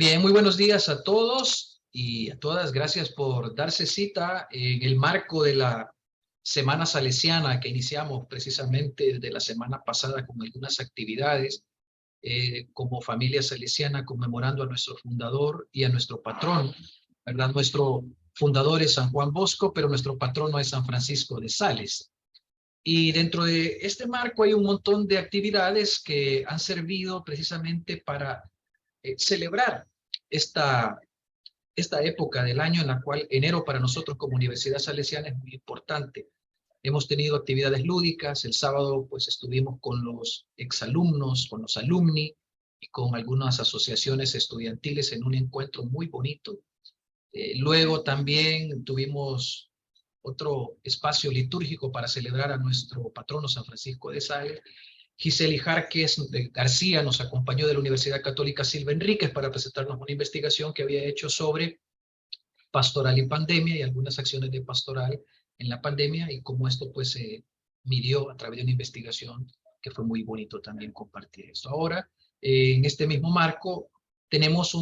Bien, muy buenos días a todos y a todas. Gracias por darse cita en el marco de la Semana Salesiana que iniciamos precisamente desde la semana pasada con algunas actividades como familia salesiana conmemorando a nuestro fundador y a nuestro patrón, ¿verdad? Nuestro fundador es San Juan Bosco, pero nuestro patrono es San Francisco de Sales. Y dentro de este marco hay un montón de actividades que han servido precisamente para celebrar esta, esta época del año en la cual enero para nosotros como Universidad Salesiana es muy importante. Hemos tenido actividades lúdicas, el sábado pues estuvimos con los exalumnos, con los alumni y con algunas asociaciones estudiantiles en un encuentro muy bonito. Luego también tuvimos otro espacio litúrgico para celebrar a nuestro patrono San Francisco de Sales. Giseli Jarques García nos acompañó de la Universidad Católica Silva Enríquez para presentarnos una investigación que había hecho sobre pastoral y pandemia y algunas acciones de pastoral en la pandemia y cómo esto pues se midió a través de una investigación que fue muy bonito también compartir esto. Ahora, en este mismo marco, tenemos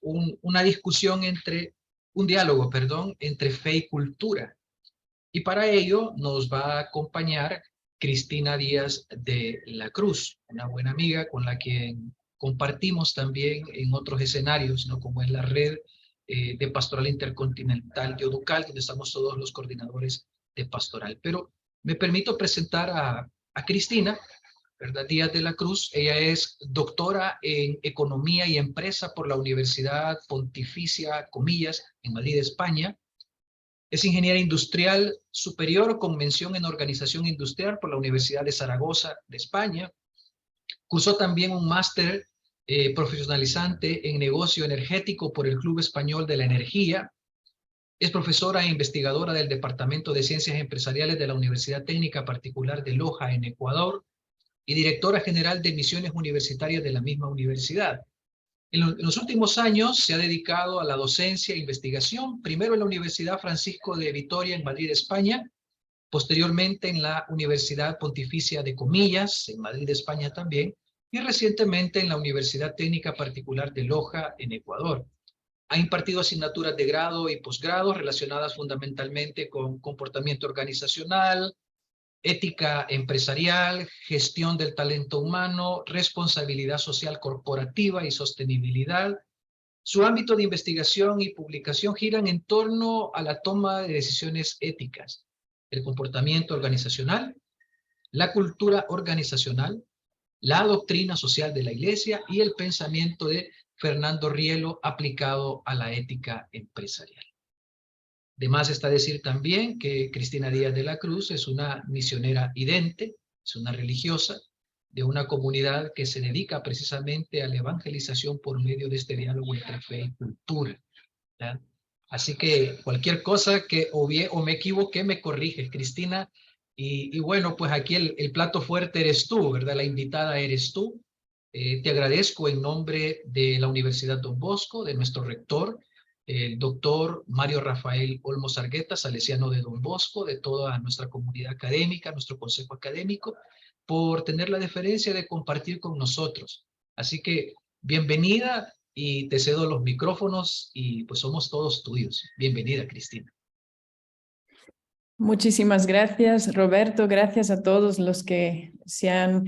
una discusión un diálogo, perdón, entre fe y cultura. Y para ello nos va a acompañar Cristina Díaz de la Cruz, una buena amiga con la que compartimos también en otros escenarios, ¿no? Como es la red de Pastoral Intercontinental de Oducal, donde estamos todos los coordinadores de pastoral. Pero me permito presentar a Cristina, ¿verdad? Díaz de la Cruz. Ella es doctora en Economía y Empresa por la Universidad Pontificia, comillas, en Madrid, España. Es ingeniera industrial superior con mención en organización industrial por la Universidad de Zaragoza de España. Cursó también un máster profesionalizante en negocio energético por el Club Español de la Energía. Es profesora e investigadora del Departamento de Ciencias Empresariales de la Universidad Técnica Particular de Loja en Ecuador y directora general de misiones universitarias de la misma universidad. En los últimos años se ha dedicado a la docencia e investigación, primero en la Universidad Francisco de Vitoria en Madrid, España, posteriormente en la Universidad Pontificia de Comillas, en Madrid, España también, y recientemente en la Universidad Técnica Particular de Loja, en Ecuador. Ha impartido asignaturas de grado y posgrado relacionadas fundamentalmente con comportamiento organizacional, ética empresarial, gestión del talento humano, responsabilidad social corporativa y sostenibilidad. Su ámbito de investigación y publicación giran en torno a la toma de decisiones éticas, el comportamiento organizacional, la cultura organizacional, la doctrina social de la Iglesia y el pensamiento de Fernando Rielo aplicado a la ética empresarial. De más está decir también que Cristina Díaz de la Cruz es una misionera idente, es una religiosa de una comunidad que se dedica precisamente a la evangelización por medio de este diálogo entre fe y cultura, ¿ya? Así que cualquier cosa que o me equivoqué, me corrige, Cristina. Y bueno, pues aquí el plato fuerte eres tú, ¿verdad? La invitada eres tú. Te agradezco en nombre de la Universidad Don Bosco, de nuestro rector, el doctor Mario Rafael Olmos Argueta, salesiano de Don Bosco, de toda nuestra comunidad académica, nuestro consejo académico, por tener la deferencia de compartir con nosotros. Así que bienvenida y te cedo los micrófonos y pues somos todos tuyos. Bienvenida, Cristina. Muchísimas gracias, Roberto. Gracias a todos los que se han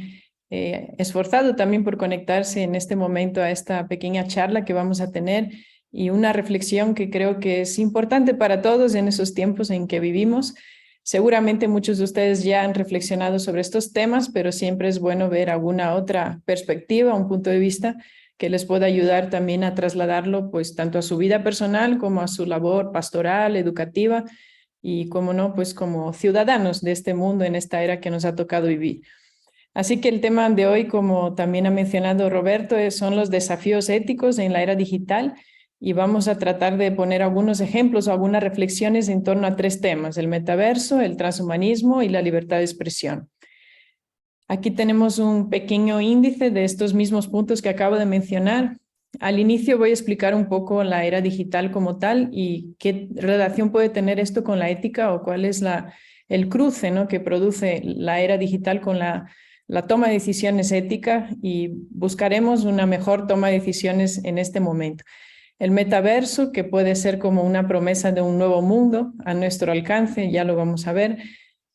esforzado también por conectarse en este momento a esta pequeña charla que vamos a tener y una reflexión que creo que es importante para todos en esos tiempos en que vivimos. Seguramente muchos de ustedes ya han reflexionado sobre estos temas, pero siempre es bueno ver alguna otra perspectiva, un punto de vista que les pueda ayudar también a trasladarlo pues tanto a su vida personal como a su labor pastoral, educativa y, como no, pues como ciudadanos de este mundo en esta era que nos ha tocado vivir. Así que el tema de hoy, como también ha mencionado Roberto, son los desafíos éticos en la era digital y vamos a tratar de poner algunos ejemplos o algunas reflexiones en torno a tres temas: el metaverso, el transhumanismo y la libertad de expresión. Aquí tenemos un pequeño índice de estos mismos puntos que acabo de mencionar. Al inicio voy a explicar un poco la era digital como tal y qué relación puede tener esto con la ética o cuál es el cruce, ¿no?, que produce la era digital con la la toma de decisiones ética y buscaremos una mejor toma de decisiones en este momento. El metaverso, que puede ser como una promesa de un nuevo mundo a nuestro alcance, ya lo vamos a ver.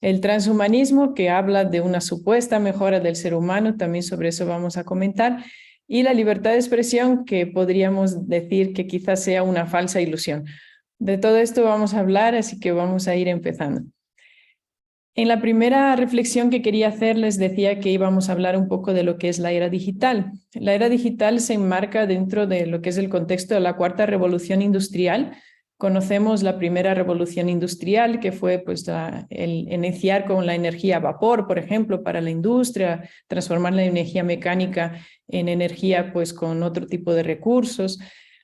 El transhumanismo, que habla de una supuesta mejora del ser humano, también sobre eso vamos a comentar. Y la libertad de expresión, que podríamos decir que quizás sea una falsa ilusión. De todo esto vamos a hablar, así que vamos a ir empezando. En la primera reflexión que quería hacer les decía que íbamos a hablar un poco de lo que es la era digital. La era digital se enmarca dentro de lo que es el contexto de la cuarta revolución industrial. Conocemos la primera revolución industrial, que fue pues, el iniciar con la energía a vapor, por ejemplo, para la industria, transformar la energía mecánica en energía pues, con otro tipo de recursos.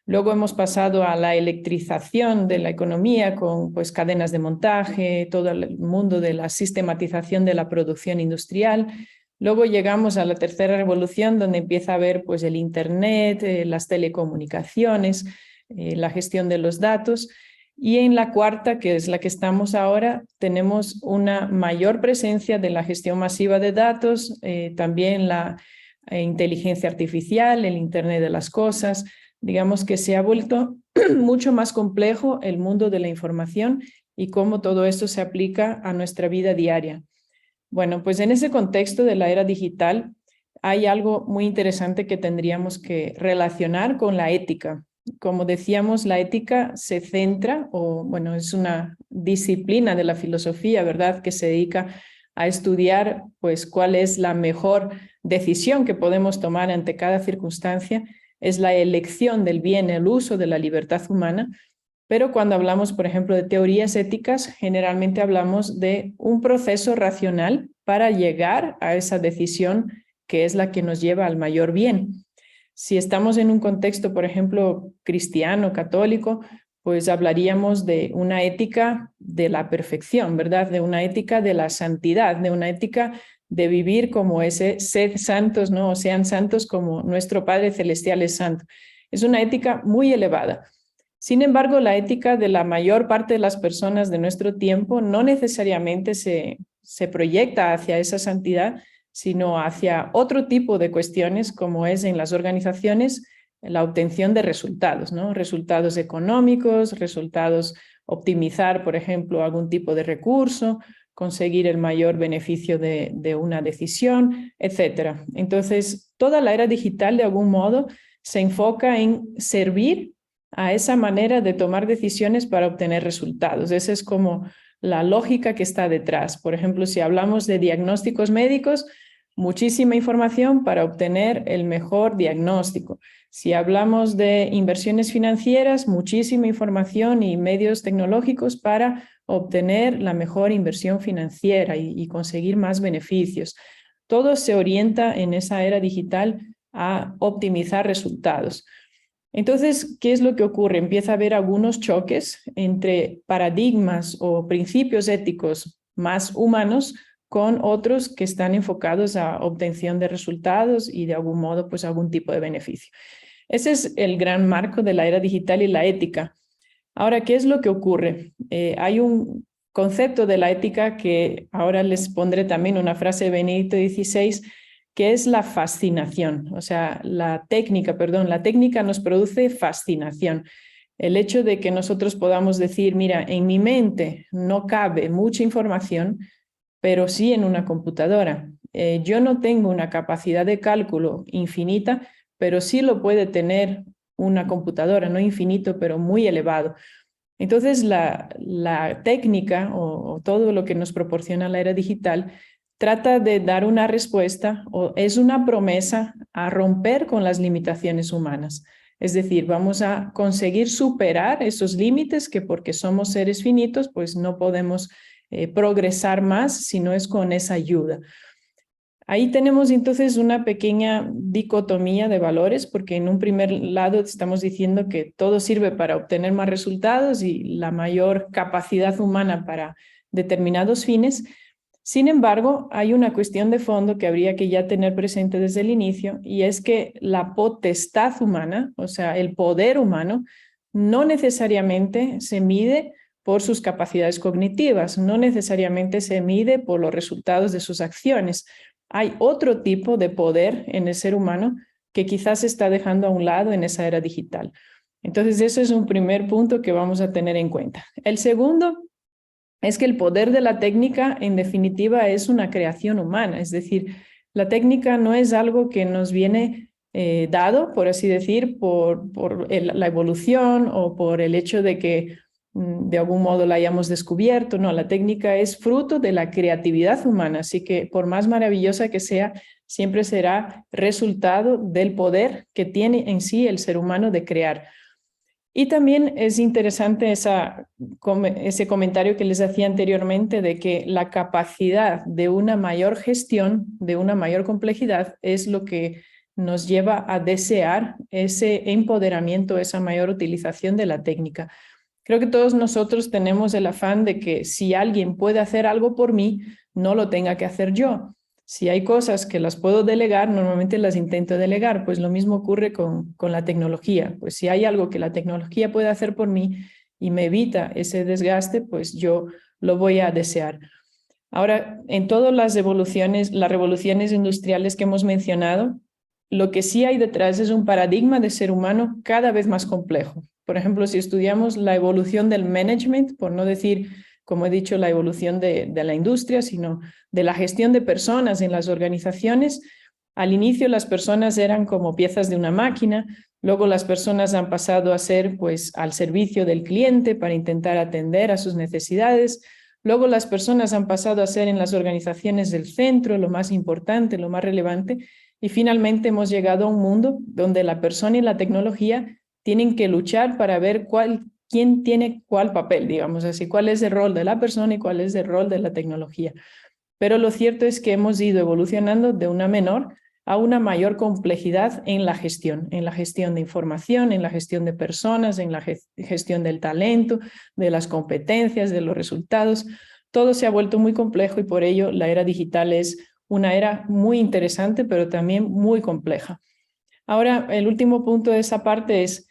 Luego hemos pasado a la electrización de la economía con pues, cadenas de montaje, todo el mundo de la sistematización de la producción industrial. Luego llegamos a la tercera revolución, donde empieza a haber pues, el Internet, las telecomunicaciones, la gestión de los datos. Y en la cuarta, que es la que estamos ahora, tenemos una mayor presencia de la gestión masiva de datos, también la inteligencia artificial, el Internet de las cosas. Digamos que se ha vuelto mucho más complejo el mundo de la información y cómo todo esto se aplica a nuestra vida diaria. Bueno, pues en ese contexto de la era digital hay algo muy interesante que tendríamos que relacionar con la ética. Como decíamos, la ética se centra, o bueno, es una disciplina de la filosofía, ¿verdad?, que se dedica a estudiar pues cuál es la mejor decisión que podemos tomar ante cada circunstancia. Es la elección del bien, el uso de la libertad humana, pero cuando hablamos, por ejemplo, de teorías éticas, generalmente hablamos de un proceso racional para llegar a esa decisión que es la que nos lleva al mayor bien. Si estamos en un contexto, por ejemplo, cristiano, católico, pues hablaríamos de una ética de la perfección, ¿verdad? De una ética de la santidad, de una ética de vivir como ese sed santos, ¿no? O sean santos como nuestro Padre Celestial es santo. Es una ética muy elevada. Sin embargo, la ética de la mayor parte de las personas de nuestro tiempo no necesariamente se proyecta hacia esa santidad, sino hacia otro tipo de cuestiones, como es en las organizaciones la obtención de resultados, ¿no? Resultados económicos, resultados, optimizar, por ejemplo, algún tipo de recurso, conseguir el mayor beneficio de una decisión, etc. Entonces, toda la era digital, de algún modo, se enfoca en servir a esa manera de tomar decisiones para obtener resultados. Esa es como la lógica que está detrás. Por ejemplo, si hablamos de diagnósticos médicos, muchísima información para obtener el mejor diagnóstico. Si hablamos de inversiones financieras, muchísima información y medios tecnológicos para obtener la mejor inversión financiera y conseguir más beneficios. Todo se orienta en esa era digital a optimizar resultados. Entonces, ¿qué es lo que ocurre? Empieza a haber algunos choques entre paradigmas o principios éticos más humanos con otros que están enfocados a obtención de resultados y de algún modo, pues algún tipo de beneficio. Ese es el gran marco de la era digital y la ética. Ahora, ¿qué es lo que ocurre? Hay un concepto de la ética que ahora les pondré también una frase de Benedicto XVI, que es la fascinación. O sea, la técnica nos produce fascinación. El hecho de que nosotros podamos decir, mira, en mi mente no cabe mucha información, pero sí en una computadora. Yo no tengo una capacidad de cálculo infinita, pero sí lo puede tener una computadora, no infinito, pero muy elevado. Entonces, la técnica o todo lo que nos proporciona la era digital trata de dar una respuesta o es una promesa a romper con las limitaciones humanas. Es decir, vamos a conseguir superar esos límites que porque somos seres finitos, pues no podemos progresar más si no es con esa ayuda. Ahí tenemos entonces una pequeña dicotomía de valores, porque en un primer lado estamos diciendo que todo sirve para obtener más resultados y la mayor capacidad humana para determinados fines. Sin embargo, hay una cuestión de fondo que habría que ya tener presente desde el inicio, y es que la potestad humana, o sea, el poder humano, no necesariamente se mide por sus capacidades cognitivas, no necesariamente se mide por los resultados de sus acciones. hay otro tipo de poder en el ser humano que quizás se está dejando a un lado en esa era digital. Entonces, eso es un primer punto que vamos a tener en cuenta. El segundo es que el poder de la técnica, en definitiva, es una creación humana. Es decir, la técnica no es algo que nos viene dado, por así decir, por la evolución o por el hecho de que de algún modo la hayamos descubierto. No, la técnica es fruto de la creatividad humana. Así que por más maravillosa que sea, siempre será resultado del poder que tiene en sí el ser humano de crear. Y también es interesante ese comentario que les hacía anteriormente de que la capacidad de una mayor gestión, de una mayor complejidad, es lo que nos lleva a desear ese empoderamiento, esa mayor utilización de la técnica. Creo que todos nosotros tenemos el afán de que si alguien puede hacer algo por mí, no lo tenga que hacer yo. Si hay cosas que las puedo delegar, normalmente las intento delegar, pues lo mismo ocurre con la tecnología. Pues si hay algo que la tecnología puede hacer por mí y me evita ese desgaste, pues yo lo voy a desear. Ahora, en todas las revoluciones industriales que hemos mencionado, lo que sí hay detrás es un paradigma de ser humano cada vez más complejo. Por ejemplo, si estudiamos la evolución del management, por no decir, como he dicho, la evolución de la industria, sino de la gestión de personas en las organizaciones, al inicio las personas eran como piezas de una máquina, luego las personas han pasado a ser pues al servicio del cliente para intentar atender a sus necesidades. Luego las personas han pasado a ser en las organizaciones del centro, lo más importante, lo más relevante, y finalmente hemos llegado a un mundo donde la persona y la tecnología tienen que luchar para ver quién tiene cuál papel, digamos así, cuál es el rol de la persona y cuál es el rol de la tecnología. Pero lo cierto es que hemos ido evolucionando de una menor a una mayor complejidad en la gestión de información, en la gestión de personas, en la gestión del talento, de las competencias, de los resultados. Todo se ha vuelto muy complejo y por ello la era digital es una era muy interesante, pero también muy compleja. Ahora, el último punto de esa parte es,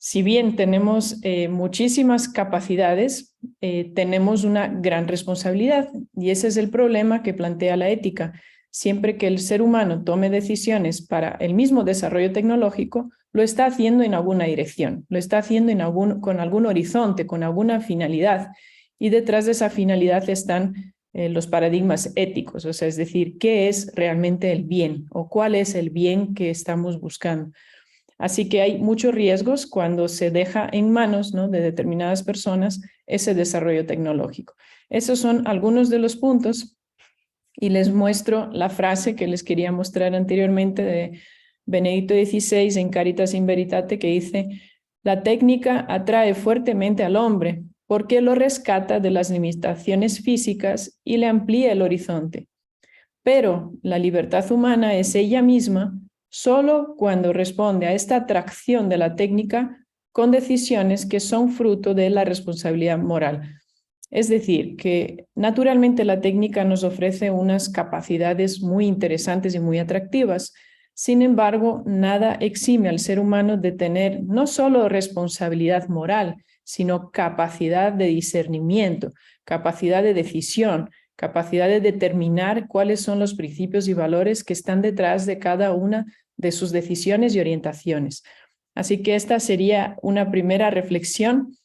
si bien tenemos muchísimas capacidades, tenemos una gran responsabilidad y ese es el problema que plantea la ética. Siempre que el ser humano tome decisiones para el mismo desarrollo tecnológico, lo está haciendo en alguna dirección, lo está haciendo con algún horizonte, con alguna finalidad. Y detrás de esa finalidad están los paradigmas éticos, o sea, es decir, ¿qué es realmente el bien o cuál es el bien que estamos buscando? Así que hay muchos riesgos cuando se deja en manos, ¿no?, de determinadas personas ese desarrollo tecnológico. Esos son algunos de los puntos y les muestro la frase que les quería mostrar anteriormente de Benedicto XVI en Caritas in Veritate, que dice: la técnica atrae fuertemente al hombre porque lo rescata de las limitaciones físicas y le amplía el horizonte. Pero la libertad humana es ella misma solo cuando responde a esta atracción de la técnica con decisiones que son fruto de la responsabilidad moral. Es decir, que naturalmente la técnica nos ofrece unas capacidades muy interesantes y muy atractivas. Sin embargo, nada exime al ser humano de tener no solo responsabilidad moral, sino capacidad de discernimiento, capacidad de decisión, capacidad de determinar cuáles son los principios y valores que están detrás de cada una de sus decisiones y orientaciones. Así que esta sería una primera reflexión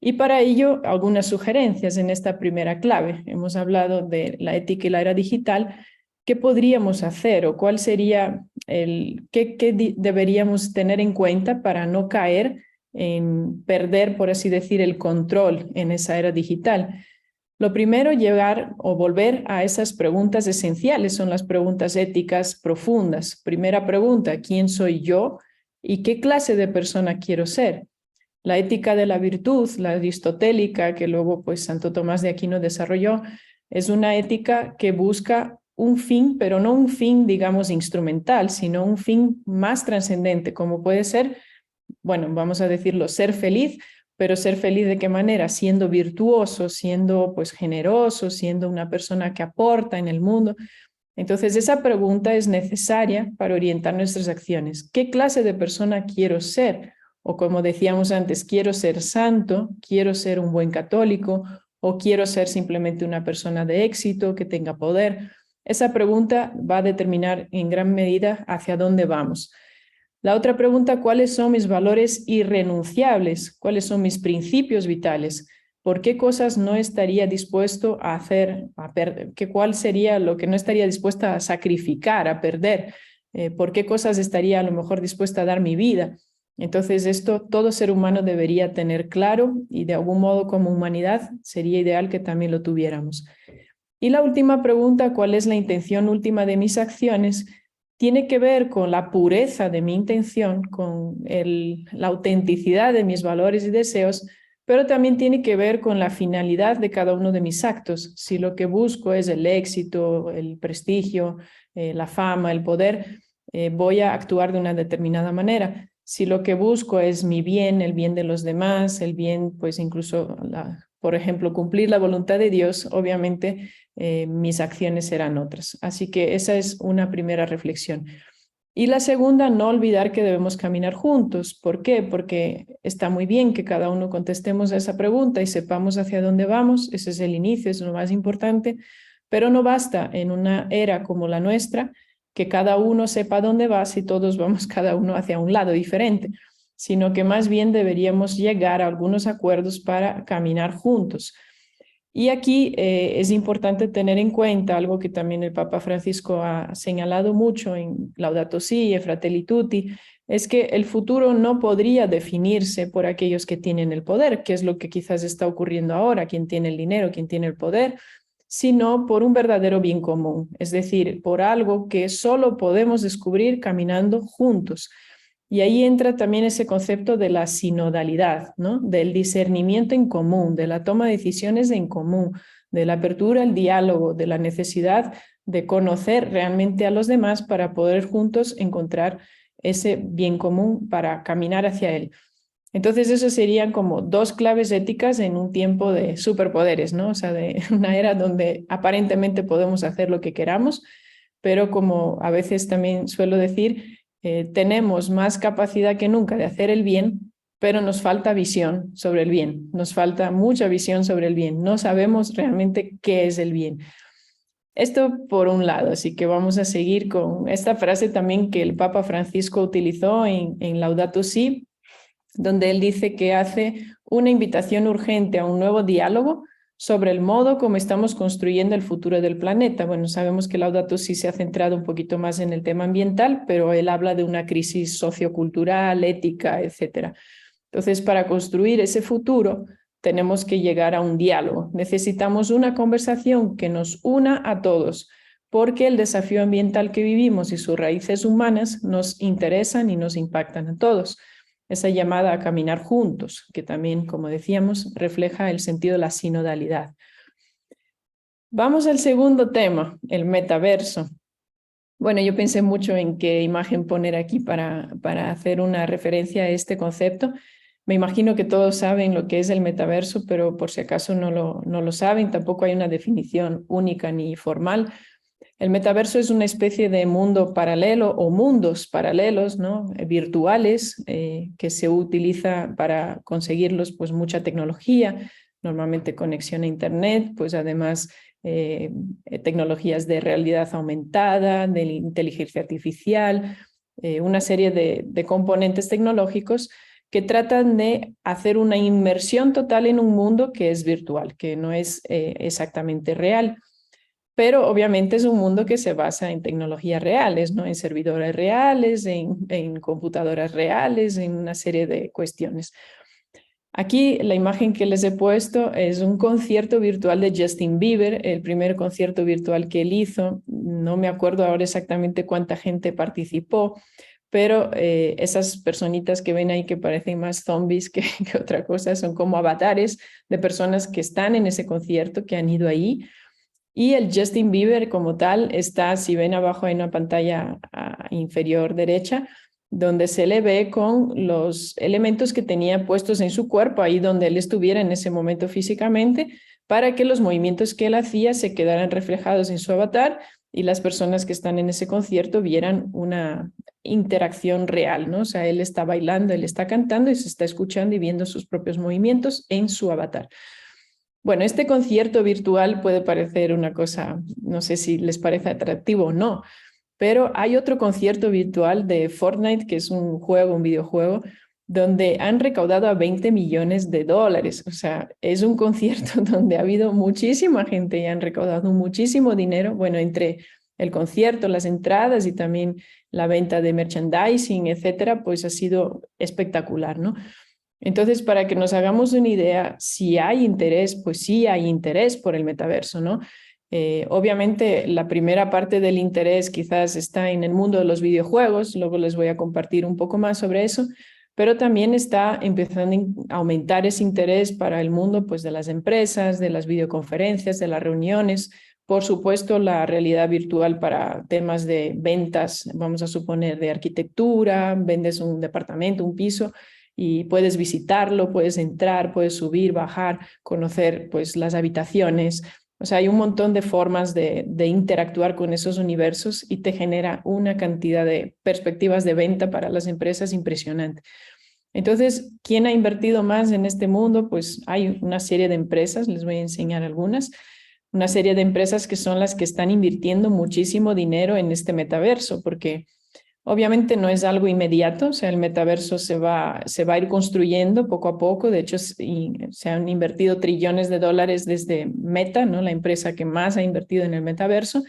y para ello algunas sugerencias en esta primera clave. Hemos hablado de la ética y la era digital. ¿Qué podríamos hacer o cuál sería qué deberíamos tener en cuenta para no caer en perder, por así decir, el control en esa era digital? Lo primero, llegar o volver a esas preguntas esenciales, son las preguntas éticas profundas. Primera pregunta, ¿quién soy yo y qué clase de persona quiero ser? La ética de la virtud, la aristotélica, que luego pues Santo Tomás de Aquino desarrolló, es una ética que busca un fin, pero no un fin, digamos, instrumental, sino un fin más trascendente, como puede ser, bueno, vamos a decirlo, ser feliz, pero ser feliz ¿de qué manera? Siendo virtuoso, siendo pues generoso, siendo una persona que aporta en el mundo. Entonces esa pregunta es necesaria para orientar nuestras acciones. ¿Qué clase de persona quiero ser? O como decíamos antes, quiero ser santo, quiero ser un buen católico o quiero ser simplemente una persona de éxito que tenga poder. Esa pregunta va a determinar en gran medida hacia dónde vamos. La otra pregunta, ¿cuáles son mis valores irrenunciables? ¿Cuáles son mis principios vitales? ¿Por qué cosas no estaría dispuesto a hacer? ¿Cuál sería lo que no estaría dispuesta a sacrificar, a perder? ¿Por qué cosas estaría a lo mejor dispuesta a dar mi vida? Entonces esto todo ser humano debería tener claro y de algún modo como humanidad sería ideal que también lo tuviéramos. Y la última pregunta, ¿cuál es la intención última de mis acciones? Tiene que ver con la pureza de mi intención, con la autenticidad de mis valores y deseos, pero también tiene que ver con la finalidad de cada uno de mis actos. Si lo que busco es el éxito, el prestigio, la fama, el poder, voy a actuar de una determinada manera. Si lo que busco es mi bien, el bien de los demás, el bien, pues incluso, por ejemplo, cumplir la voluntad de Dios, obviamente mis acciones serán otras. Así que esa es una primera reflexión. Y la segunda, no olvidar que debemos caminar juntos. ¿Por qué? Porque está muy bien que cada uno contestemos a esa pregunta y sepamos hacia dónde vamos. Ese es el inicio, es lo más importante. Pero no basta en una era como la nuestra que cada uno sepa dónde va si todos vamos cada uno hacia un lado diferente, sino que más bien deberíamos llegar a algunos acuerdos para caminar juntos. Y aquí es importante tener en cuenta algo que también el Papa Francisco ha señalado mucho en Laudato Si' y Fratelli Tutti, es que el futuro no podría definirse por aquellos que tienen el poder, que es lo que quizás está ocurriendo ahora, quien tiene el dinero, quien tiene el poder, sino por un verdadero bien común, es decir, por algo que solo podemos descubrir caminando juntos. Y ahí entra también ese concepto de la sinodalidad, ¿no? Del discernimiento en común, de la toma de decisiones en común, de la apertura al diálogo, de la necesidad de conocer realmente a los demás para poder juntos encontrar ese bien común para caminar hacia él. Entonces, eso serían como dos claves éticas en un tiempo de superpoderes, ¿no? O sea, de una era donde aparentemente podemos hacer lo que queramos, pero como a veces también suelo decir, tenemos más capacidad que nunca de hacer el bien, pero nos falta visión sobre el bien, nos falta mucha visión sobre el bien, no sabemos realmente qué es el bien. Esto por un lado, así que vamos a seguir con esta frase también que el Papa Francisco utilizó en Laudato Si', donde él dice que hace una invitación urgente a un nuevo diálogo sobre el modo como estamos construyendo el futuro del planeta. Bueno, sabemos que Laudato Si' se ha centrado un poquito más en el tema ambiental, pero él habla de una crisis sociocultural, ética, etc. Entonces, para construir ese futuro, tenemos que llegar a un diálogo. Necesitamos una conversación que nos una a todos, porque el desafío ambiental que vivimos y sus raíces humanas nos interesan y nos impactan a todos. Esa llamada a caminar juntos, que también, como decíamos, refleja el sentido de la sinodalidad. Vamos al segundo tema, el metaverso. Bueno, yo pensé mucho en qué imagen poner aquí para hacer una referencia a este concepto. Me imagino que todos saben lo que es el metaverso, pero por si acaso no lo saben, tampoco hay una definición única ni formal. El metaverso es una especie de mundo paralelo o mundos paralelos, ¿no? Virtuales, que se utiliza para conseguirlos, pues mucha tecnología, normalmente conexión a internet, pues además tecnologías de realidad aumentada, de inteligencia artificial, una serie de componentes tecnológicos que tratan de hacer una inmersión total en un mundo que es virtual, que no es exactamente real. Pero obviamente es un mundo que se basa en tecnologías reales, ¿no? En servidores reales, en computadoras reales, en una serie de cuestiones. Aquí la imagen que les he puesto es un concierto virtual de Justin Bieber, el primer concierto virtual que él hizo. No me acuerdo ahora exactamente cuánta gente participó, pero esas personitas que ven ahí que parecen más zombies que otra cosa, son como avatares de personas que están en ese concierto, que han ido ahí. Y el Justin Bieber como tal está, si ven abajo hay una pantalla inferior derecha, donde se le ve con los elementos que tenía puestos en su cuerpo, ahí donde él estuviera en ese momento físicamente, para que los movimientos que él hacía se quedaran reflejados en su avatar y las personas que están en ese concierto vieran una interacción real, ¿no? O sea, él está bailando, él está cantando y se está escuchando y viendo sus propios movimientos en su avatar. Bueno, este concierto virtual puede parecer una cosa, no sé si les parece atractivo o no, pero hay otro concierto virtual de Fortnite, que es un juego, un videojuego, donde han recaudado a 20 millones de dólares. O sea, es un concierto donde ha habido muchísima gente y han recaudado muchísimo dinero, bueno, entre el concierto, las entradas y también la venta de merchandising, etcétera, pues ha sido espectacular, ¿no? Entonces, para que nos hagamos una idea, si hay interés, pues sí hay interés por el metaverso, ¿no? Obviamente, la primera parte del interés quizás está en el mundo de los videojuegos, luego les voy a compartir un poco más sobre eso, pero también está empezando a aumentar ese interés para el mundo pues, de las empresas, de las videoconferencias, de las reuniones, por supuesto, la realidad virtual para temas de ventas, vamos a suponer, de arquitectura, vendes un departamento, un piso, y puedes visitarlo, puedes entrar, puedes subir, bajar, conocer pues las habitaciones. O sea, hay un montón de formas de interactuar con esos universos y te genera una cantidad de perspectivas de venta para las empresas impresionante. Entonces, ¿quién ha invertido más en este mundo? Pues hay una serie de empresas, les voy a enseñar algunas, una serie de empresas que son las que están invirtiendo muchísimo dinero en este metaverso, porque obviamente no es algo inmediato, o sea, el metaverso se va a ir construyendo poco a poco. De hecho, se han invertido trillones de dólares desde Meta, ¿no? La empresa que más ha invertido en el metaverso,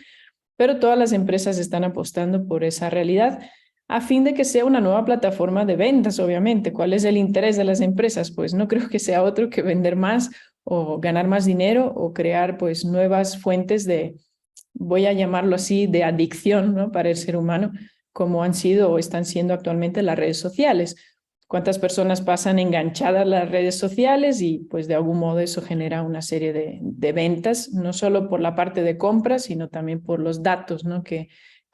pero todas las empresas están apostando por esa realidad a fin de que sea una nueva plataforma de ventas, obviamente. ¿Cuál es el interés de las empresas? Pues no creo que sea otro que vender más o ganar más dinero o crear pues nuevas fuentes de, voy a llamarlo así, de adicción, ¿no? Para el ser humano, como han sido o están siendo actualmente las redes sociales. ¿Cuántas personas pasan enganchadas a las redes sociales? Y pues de algún modo eso genera una serie de ventas, no solo por la parte de compras, sino también por los datos, ¿no? que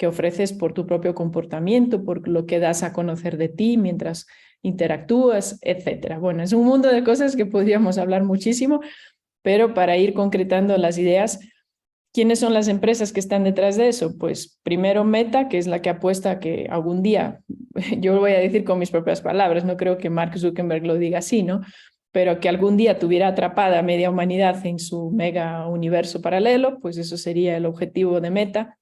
ofreces por tu propio comportamiento, por lo que das a conocer de ti mientras interactúas, etcétera. Bueno, es un mundo de cosas que podríamos hablar muchísimo, pero para ir concretando las ideas, ¿quiénes son las empresas que están detrás de eso? Pues primero Meta, que es la que apuesta a que algún día, yo lo voy a decir con mis propias palabras, no creo que Mark Zuckerberg lo diga así, ¿no? Pero que algún día tuviera atrapada a media humanidad en su mega universo paralelo, pues eso sería el objetivo de Meta.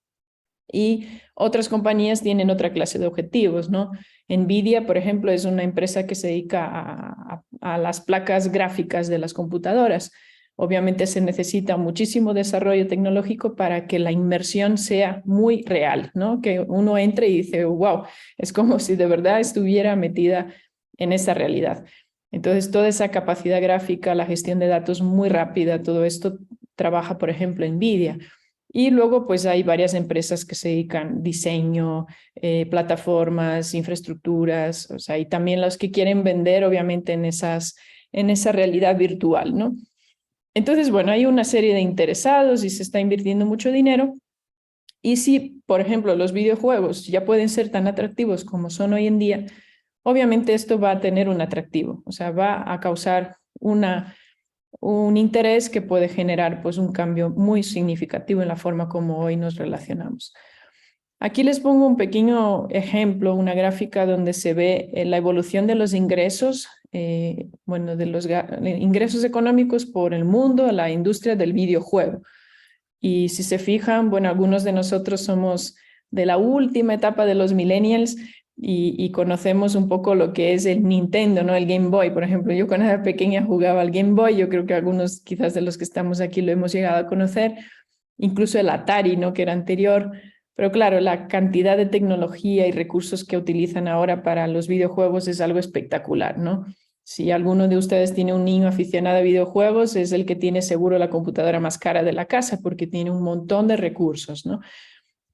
Y otras compañías tienen otra clase de objetivos, ¿no? Nvidia, por ejemplo, es una empresa que se dedica a las placas gráficas de las computadoras. Obviamente se necesita muchísimo desarrollo tecnológico para que la inmersión sea muy real, ¿no? Que uno entre y dice, wow, es como si de verdad estuviera metida en esa realidad. Entonces, toda esa capacidad gráfica, la gestión de datos muy rápida, todo esto trabaja, por ejemplo, Nvidia. Y luego, pues hay varias empresas que se dedican a diseño, plataformas, infraestructuras, o sea, y también los que quieren vender, obviamente, en esa realidad virtual, ¿no? Entonces, bueno, hay una serie de interesados y se está invirtiendo mucho dinero. Y si, por ejemplo, los videojuegos ya pueden ser tan atractivos como son hoy en día, obviamente esto va a tener un atractivo, o sea, va a causar un interés que puede generar pues un cambio muy significativo en la forma como hoy nos relacionamos. Aquí les pongo un pequeño ejemplo, una gráfica donde se ve la evolución de los ingresos, bueno, de los ingresos económicos por el mundo, la industria del videojuego. Y si se fijan, bueno, algunos de nosotros somos de la última etapa de los millennials y conocemos un poco lo que es el Nintendo, ¿no? El Game Boy, por ejemplo. Yo cuando era pequeña jugaba al Game Boy, yo creo que algunos quizás de los que estamos aquí lo hemos llegado a conocer, incluso el Atari, ¿no? Que era anterior. Pero claro, la cantidad de tecnología y recursos que utilizan ahora para los videojuegos es algo espectacular, ¿no? Si alguno de ustedes tiene un niño aficionado a videojuegos, es el que tiene seguro la computadora más cara de la casa porque tiene un montón de recursos, ¿no?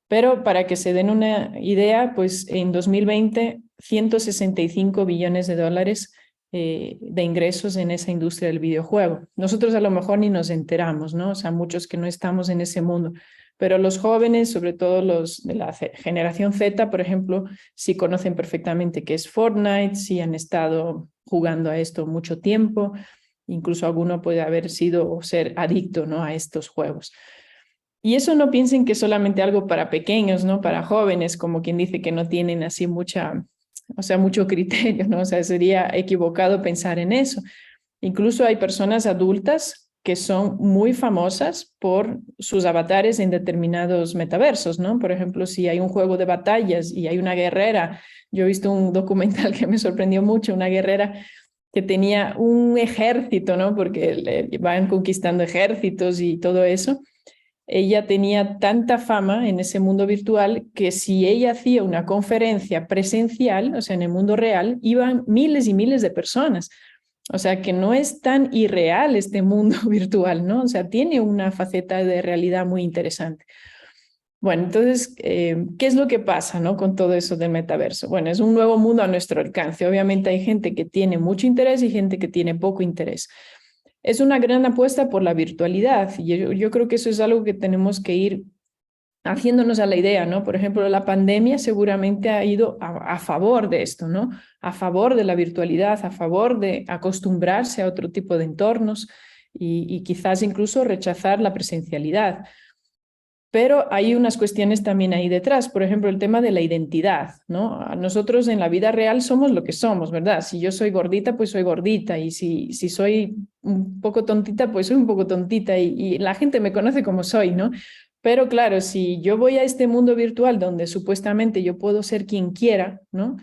Pero para que se den una idea, pues en 2020, 165 billones de dólares de ingresos en esa industria del videojuego. Nosotros a lo mejor ni nos enteramos, ¿no? O sea, muchos que no estamos en ese mundo, pero los jóvenes, sobre todo los de la generación Z, por ejemplo, sí conocen perfectamente qué es Fortnite, sí han estado jugando a esto mucho tiempo, incluso alguno puede haber sido o ser adicto, ¿no? A estos juegos. Y eso no piensen que es solamente algo para pequeños, ¿no? Para jóvenes, como quien dice que no tienen así mucho criterio, ¿no? O sea, sería equivocado pensar en eso. Incluso hay personas adultas que son muy famosas por sus avatares en determinados metaversos, ¿no? Por ejemplo, si hay un juego de batallas y hay una guerrera, yo he visto un documental que me sorprendió mucho, una guerrera que tenía un ejército, ¿no? Porque van conquistando ejércitos y todo eso. Ella tenía tanta fama en ese mundo virtual que si ella hacía una conferencia presencial, o sea, en el mundo real, iban miles y miles de personas. O sea, que no es tan irreal este mundo virtual, ¿no? O sea, tiene una faceta de realidad muy interesante. Bueno, entonces, ¿qué es lo que pasa, ¿no? Con todo eso del metaverso? Bueno, es un nuevo mundo a nuestro alcance. Obviamente hay gente que tiene mucho interés y gente que tiene poco interés. Es una gran apuesta por la virtualidad y yo creo que eso es algo que tenemos que ir haciéndonos a la idea, ¿no? Por ejemplo, la pandemia seguramente ha ido a favor de esto, ¿no? A favor de la virtualidad, a favor de acostumbrarse a otro tipo de entornos y quizás incluso rechazar la presencialidad. Pero hay unas cuestiones también ahí detrás, por ejemplo, el tema de la identidad, ¿no? Nosotros en la vida real somos lo que somos, ¿verdad? Si yo soy gordita, pues soy gordita, y si soy un poco tontita, pues soy un poco tontita, y la gente me conoce como soy, ¿no? Pero claro, si yo voy a este mundo virtual donde supuestamente yo puedo ser quien quiera, ¿no?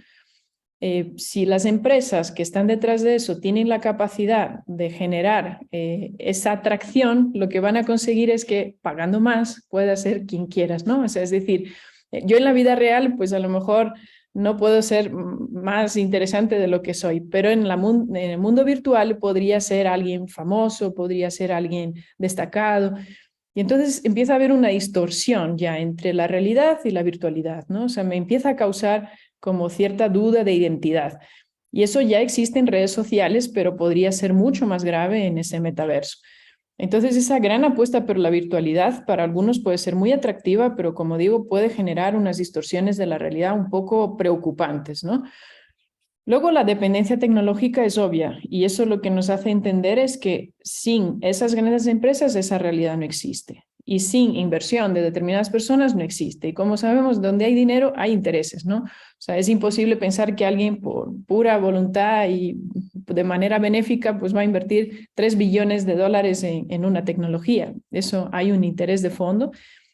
Si las empresas que están detrás de eso tienen la capacidad de generar esa atracción, lo que van a conseguir es que pagando más puedas ser quien quieras, ¿no? O sea, es decir, yo en la vida real, pues a lo mejor no puedo ser más interesante de lo que soy, pero en el mundo virtual podría ser alguien famoso, podría ser alguien destacado. Y entonces empieza a haber una distorsión ya entre la realidad y la virtualidad, ¿no? O sea, me empieza a causar como cierta duda de identidad. Y eso ya existe en redes sociales, pero podría ser mucho más grave en ese metaverso. Entonces, esa gran apuesta por la virtualidad para algunos puede ser muy atractiva, pero como digo, puede generar unas distorsiones de la realidad un poco preocupantes, ¿no? Luego, la dependencia tecnológica es obvia y eso lo que nos hace entender es que sin esas grandes empresas esa realidad no existe y sin inversión de determinadas personas no existe. Y como sabemos, donde hay dinero hay intereses, ¿no? O sea, es imposible pensar que alguien por pura voluntad y de manera benéfica pues va a invertir 3 billones de dólares en una tecnología. Eso hay un interés de fondo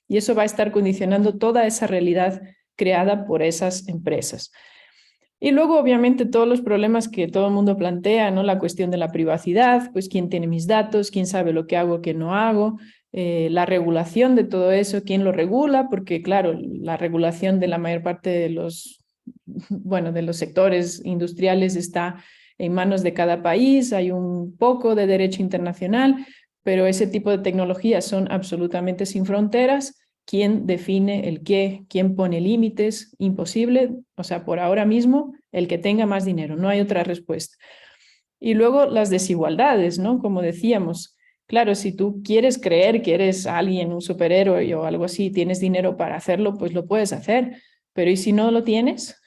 y eso va a estar condicionando toda esa realidad creada por esas empresas. Y luego, obviamente, todos los problemas que todo el mundo plantea, ¿no? La cuestión de la privacidad, pues quién tiene mis datos, quién sabe lo que hago, qué no hago, la regulación de todo eso, quién lo regula, porque claro, la regulación de la mayor parte de bueno, de los sectores industriales está en manos de cada país, hay un poco de derecho internacional, pero ese tipo de tecnologías son absolutamente sin fronteras. ¿Quién define el qué? ¿Quién pone límites? Imposible. O sea, por ahora mismo, el que tenga más dinero. No hay otra respuesta. Y luego las desigualdades, ¿no? Como decíamos, claro, si tú quieres creer que eres alguien, un superhéroe o algo así, tienes dinero para hacerlo, pues lo puedes hacer. Pero ¿y si no lo tienes?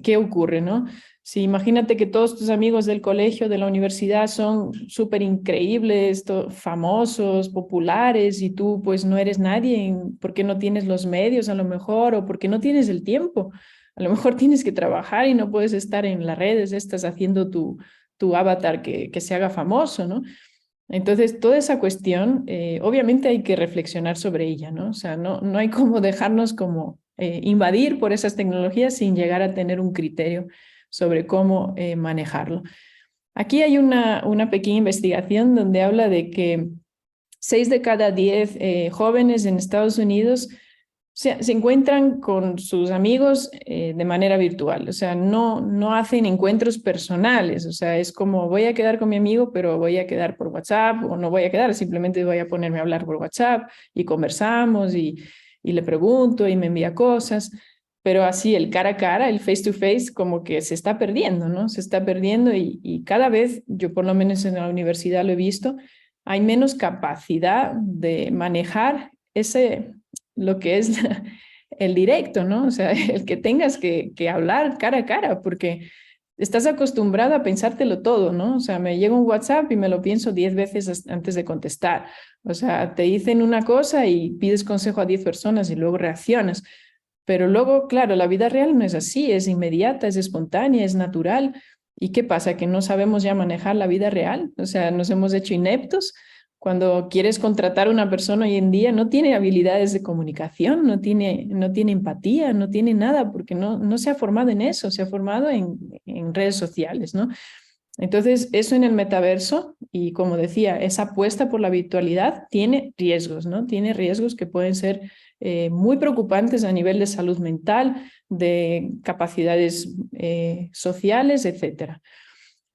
¿Qué ocurre, no? Si imagínate que todos tus amigos del colegio, de la universidad son súper increíbles, famosos, populares, y tú pues no eres nadie, porque no tienes los medios a lo mejor, o porque no tienes el tiempo. A lo mejor tienes que trabajar y no puedes estar en las redes, estás haciendo tu avatar que se haga famoso, ¿no? Entonces, toda esa cuestión, obviamente hay que reflexionar sobre ella, ¿no? O sea, no hay como dejarnos como invadir por esas tecnologías sin llegar a tener un criterio sobre cómo manejarlo. Aquí hay una pequeña investigación donde habla de que 6 de cada 10 jóvenes en Estados Unidos se encuentran con sus amigos de manera virtual, o sea, no hacen encuentros personales, o sea, es como voy a quedar con mi amigo, pero voy a quedar por WhatsApp, o no voy a quedar, simplemente voy a ponerme a hablar por WhatsApp y conversamos y le pregunto y me envía cosas, pero así el cara a cara, el face to face, como que se está perdiendo, ¿no? Se está perdiendo y cada vez, yo por lo menos en la universidad lo he visto, hay menos capacidad de manejar lo que es el directo, ¿no? O sea, el que tengas que hablar cara a cara, porque estás acostumbrado a pensártelo todo, ¿no? O sea, me llega un WhatsApp y me lo pienso 10 veces antes de contestar. O sea, te dicen una cosa y pides consejo a 10 personas y luego reaccionas. Pero luego, claro, la vida real no es así, es inmediata, es espontánea, es natural. ¿Y qué pasa? ¿Que no sabemos ya manejar la vida real? O sea, nos hemos hecho ineptos Cuando quieres contratar a una persona hoy en día, no tiene habilidades de comunicación, no tiene empatía, no tiene nada, porque no se ha formado en eso, se ha formado en redes sociales, ¿no? Entonces, eso en el metaverso, y como decía, esa apuesta por la virtualidad tiene riesgos, ¿no? Tiene riesgos que pueden ser muy preocupantes a nivel de salud mental, de capacidades sociales, etcétera.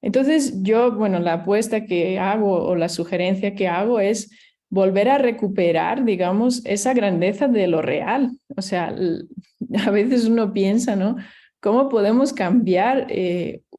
Entonces, yo, bueno, la apuesta que hago o la sugerencia que hago es volver a recuperar, digamos, esa grandeza de lo real. O sea, a veces uno piensa, ¿no? ¿Cómo podemos cambiar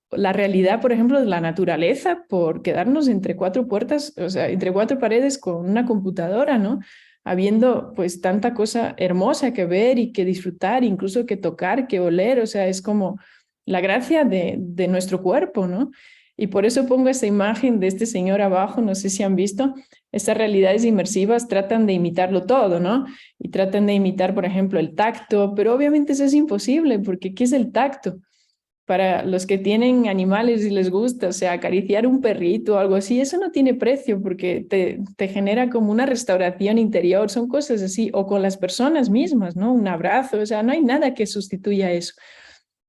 la realidad, por ejemplo, de la naturaleza por quedarnos entre cuatro puertas, o sea, entre cuatro paredes con una computadora, ¿no? Habiendo pues tanta cosa hermosa que ver y que disfrutar, incluso que tocar, que oler, o sea, es como la gracia de nuestro cuerpo, ¿no? Y por eso pongo esta imagen de este señor abajo, no sé si han visto, estas realidades inmersivas tratan de imitarlo todo, ¿no? Y tratan de imitar, por ejemplo, el tacto, pero obviamente eso es imposible, porque ¿qué es el tacto? Para los que tienen animales y les gusta, o sea, acariciar un perrito o algo así, eso no tiene precio porque te genera como una restauración interior, son cosas así, o con las personas mismas, ¿no? Un abrazo, o sea, no hay nada que sustituya eso.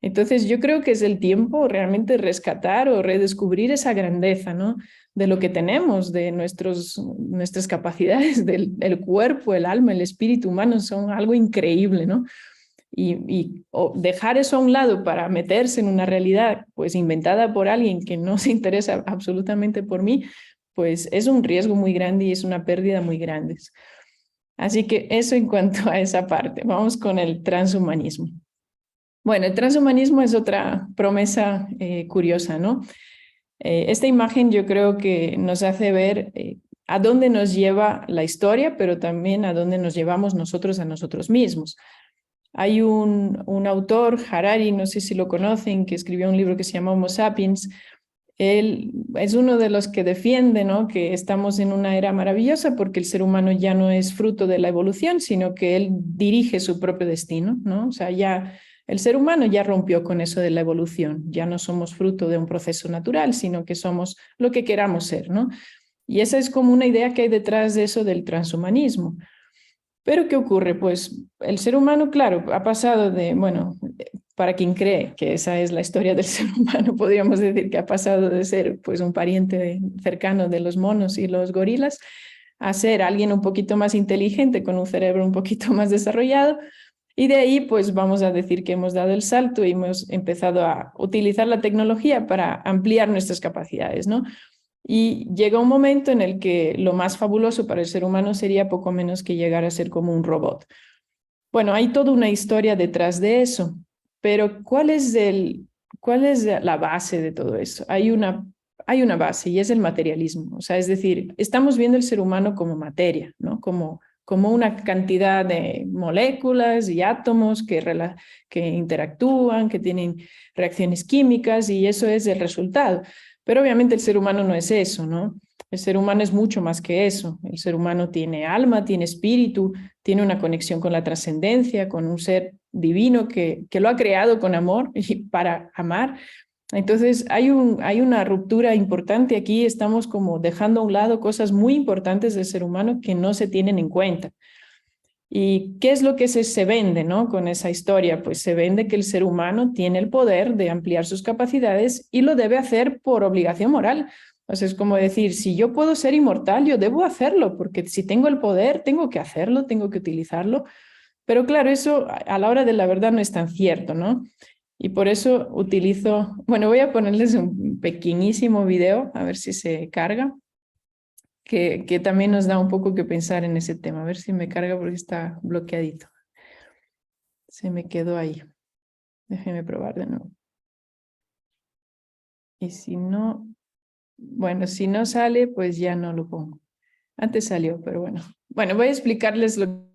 Entonces yo creo que es el tiempo realmente rescatar o redescubrir esa grandeza, ¿no? De lo que tenemos, de nuestras capacidades, del cuerpo, el alma, el espíritu humano, son algo increíble, ¿no? O dejar eso a un lado para meterse en una realidad pues inventada por alguien que no se interesa absolutamente por mí, pues es un riesgo muy grande y es una pérdida muy grande. Así que eso en cuanto a esa parte. Vamos con el transhumanismo. Bueno, el transhumanismo es otra promesa curiosa, ¿no? Esta imagen yo creo que nos hace ver a dónde nos lleva la historia, pero también a dónde nos llevamos nosotros a nosotros mismos. Hay un autor, Harari, no sé si lo conocen, que escribió un libro que se llama Homo Sapiens. Él es uno de los que defiende, ¿no?, que estamos en una era maravillosa porque el ser humano ya no es fruto de la evolución, sino que él dirige su propio destino, ¿no? O sea, ya el ser humano ya rompió con eso de la evolución, ya no somos fruto de un proceso natural, sino que somos lo que queramos ser, ¿no? Y esa es como una idea que hay detrás de eso del transhumanismo. Pero ¿qué ocurre? Pues el ser humano, claro, ha pasado de, bueno, para quien cree que esa es la historia del ser humano, podríamos decir que ha pasado de ser pues un pariente cercano de los monos y los gorilas a ser alguien un poquito más inteligente, con un cerebro un poquito más desarrollado. Y de ahí, pues vamos a decir que hemos dado el salto y hemos empezado a utilizar la tecnología para ampliar nuestras capacidades, ¿no? Y llega un momento en el que lo más fabuloso para el ser humano sería poco menos que llegar a ser como un robot. Bueno, hay toda una historia detrás de eso, pero ¿cuál es la base de todo eso? Hay una base y es el materialismo. O sea, es decir, estamos viendo el ser humano como materia, ¿no? Como una cantidad de moléculas y átomos que interactúan, que tienen reacciones químicas y eso es el resultado. Pero obviamente el ser humano no es eso, ¿no? El ser humano es mucho más que eso. El ser humano tiene alma, tiene espíritu, tiene una conexión con la trascendencia, con un ser divino que lo ha creado con amor y para amar. Entonces hay una ruptura importante aquí, estamos como dejando a un lado cosas muy importantes del ser humano que no se tienen en cuenta. ¿Y qué es lo que se vende, ¿no?, con esa historia? Pues se vende que el ser humano tiene el poder de ampliar sus capacidades y lo debe hacer por obligación moral. O sea, es como decir, si yo puedo ser inmortal, yo debo hacerlo, porque si tengo el poder, tengo que hacerlo, tengo que utilizarlo. Pero claro, eso a la hora de la verdad no es tan cierto, ¿no? Y por eso utilizo, bueno, voy a ponerles un pequeñísimo video, a ver si se carga, que también nos da un poco que pensar en ese tema. A ver si me carga porque está bloqueadito. Se me quedó ahí. Déjenme probar de nuevo. Y si no, bueno, si no sale, pues ya no lo pongo. Antes salió, pero bueno. Bueno, voy a explicarles lo que estoy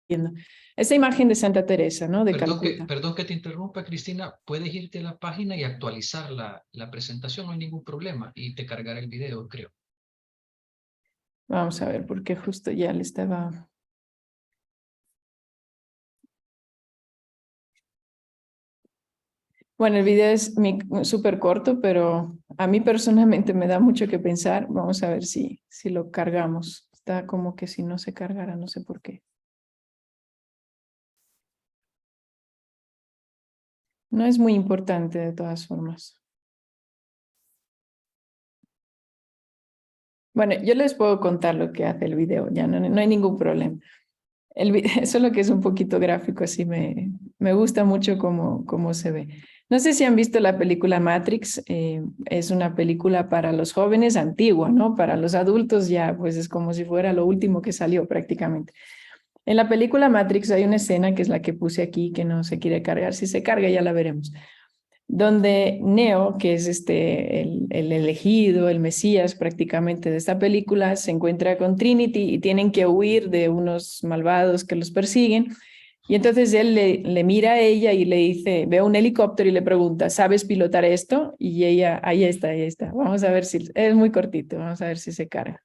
viendo. Esa imagen de Santa Teresa, ¿no? De Calcuta. Perdón que te interrumpa, Cristina. Puedes irte a la página y actualizar la presentación, no hay ningún problema. Y te cargará el video, creo. Vamos a ver, porque justo ya le estaba... Bueno, el video es súper corto, pero a mí personalmente me da mucho que pensar. Vamos a ver si lo cargamos. Está como que si no se cargara, no sé por qué. No es muy importante de todas formas. Bueno, yo les puedo contar lo que hace el video, ya no hay ningún problema. Solo que es un poquito gráfico, así me gusta mucho cómo se ve. No sé si han visto la película Matrix, es una película para los jóvenes antigua, ¿no? Para los adultos ya, pues es como si fuera lo último que salió prácticamente. En la película Matrix hay una escena que es la que puse aquí, que no se quiere cargar. Si se carga ya la veremos. Donde Neo, que es el elegido, el Mesías prácticamente de esta película, se encuentra con Trinity y tienen que huir de unos malvados que los persiguen. Y entonces él le mira a ella y le dice, ve un helicóptero y le pregunta, ¿sabes pilotar esto? Y ella, ahí está, ahí está. Vamos a ver si, es muy cortito, vamos a ver si se carga.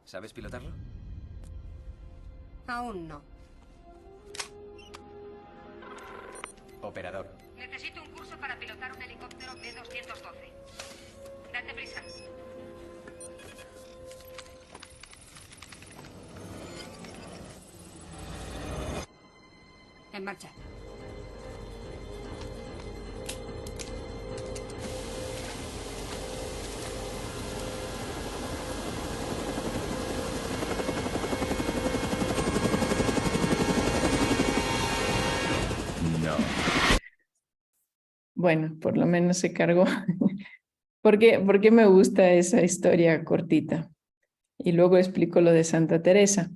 ¿Sabes pilotarlo? Aún no. Operador. Necesito un curso para pilotar un helicóptero B-212. Date prisa. En marcha. No. Bueno, por lo menos se cargó. ¿Por qué me gusta esa historia cortita? Y luego explico lo de Santa Teresa.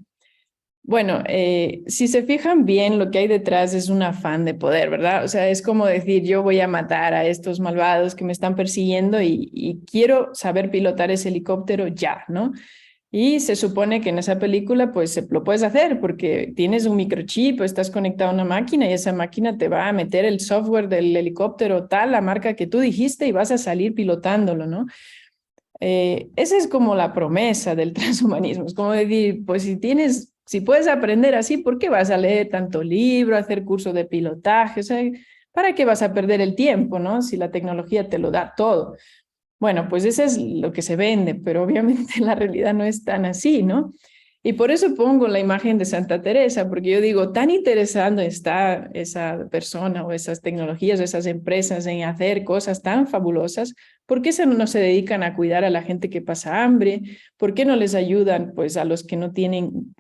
Bueno, si se fijan bien, lo que hay detrás es un afán de poder, ¿verdad? O sea, es como decir, yo voy a matar a estos malvados que me están persiguiendo y quiero saber pilotar ese helicóptero ya, ¿no? Y se supone que en esa película pues lo puedes hacer porque tienes un microchip, estás conectado a una máquina y esa máquina te va a meter el software del helicóptero tal, la marca que tú dijiste y vas a salir pilotándolo, ¿no? Esa es como la promesa del transhumanismo. Es como decir, pues si puedes aprender así, ¿por qué vas a leer tanto libro, hacer curso de pilotaje? O sea, ¿para qué vas a perder el tiempo, no? Si la tecnología te lo da todo. Bueno, pues eso es lo que se vende, pero obviamente la realidad no es tan así, ¿no? Y por eso pongo la imagen de Santa Teresa, porque yo digo, tan interesante está esa persona o esas tecnologías o esas empresas en hacer cosas tan fabulosas, ¿por qué no se dedican a cuidar a la gente que pasa hambre? ¿Por qué no les ayudan pues a los que no tienen,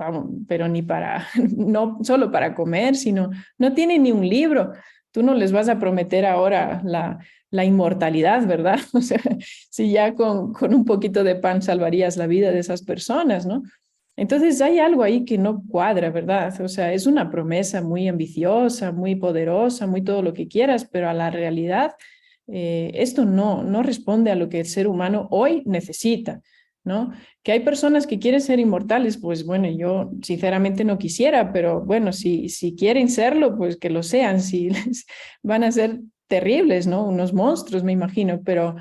pero ni para, no solo para comer, sino no tienen ni un libro? Tú no les vas a prometer ahora la inmortalidad, ¿verdad? O sea, si ya con un poquito de pan salvarías la vida de esas personas, ¿no? Entonces hay algo ahí que no cuadra, ¿verdad? O sea, es una promesa muy ambiciosa, muy poderosa, muy todo lo que quieras, pero a la realidad esto no responde a lo que el ser humano hoy necesita, ¿no? Que hay personas que quieren ser inmortales, pues bueno, yo sinceramente no quisiera, pero bueno, si quieren serlo, pues que lo sean, si van a ser terribles, ¿no? Unos monstruos, me imagino, pero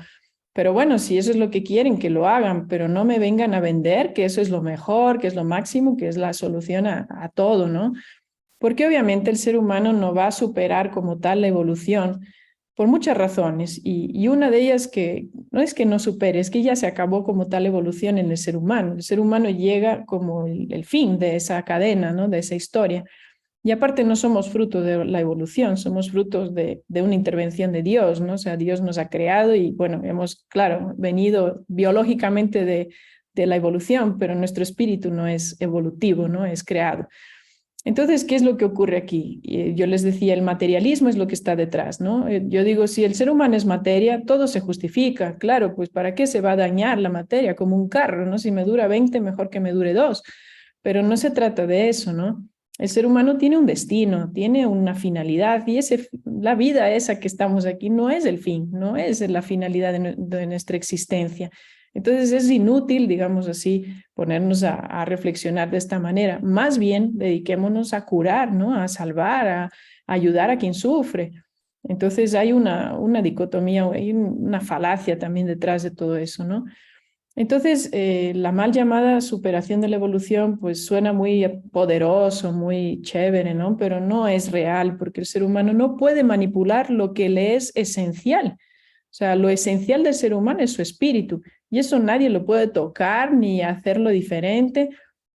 bueno, si eso es lo que quieren, que lo hagan, pero no me vengan a vender que eso es lo mejor, que es lo máximo, que es la solución a todo, ¿no? Porque obviamente el ser humano no va a superar como tal la evolución por muchas razones y una de ellas que no es que no supere, es que ya se acabó como tal evolución en el ser humano. El ser humano llega como el fin de esa cadena, ¿no? De esa historia. Y aparte no somos fruto de la evolución, somos frutos de una intervención de Dios, ¿no? O sea, Dios nos ha creado y bueno, hemos, claro, venido biológicamente de la evolución, pero nuestro espíritu no es evolutivo, ¿no? Es creado. Entonces, ¿qué es lo que ocurre aquí? Yo les decía, el materialismo es lo que está detrás, ¿no? Yo digo, si el ser humano es materia, todo se justifica. Claro, pues ¿para qué se va a dañar la materia como un carro, ¿no? Si me dura 20, mejor que me dure 2. Pero no se trata de eso, ¿no? El ser humano tiene un destino, tiene una finalidad y la vida esa que estamos aquí no es el fin, no es la finalidad de nuestra existencia. Entonces es inútil, digamos así, ponernos a reflexionar de esta manera. Más bien dediquémonos a curar, ¿no? A salvar, a ayudar a quien sufre. Entonces hay una dicotomía, hay una falacia también detrás de todo eso, ¿no? Entonces, la mal llamada superación de la evolución, pues suena muy poderoso, muy chévere, ¿no? Pero no es real, porque el ser humano no puede manipular lo que le es esencial. O sea, lo esencial del ser humano es su espíritu, y eso nadie lo puede tocar ni hacerlo diferente.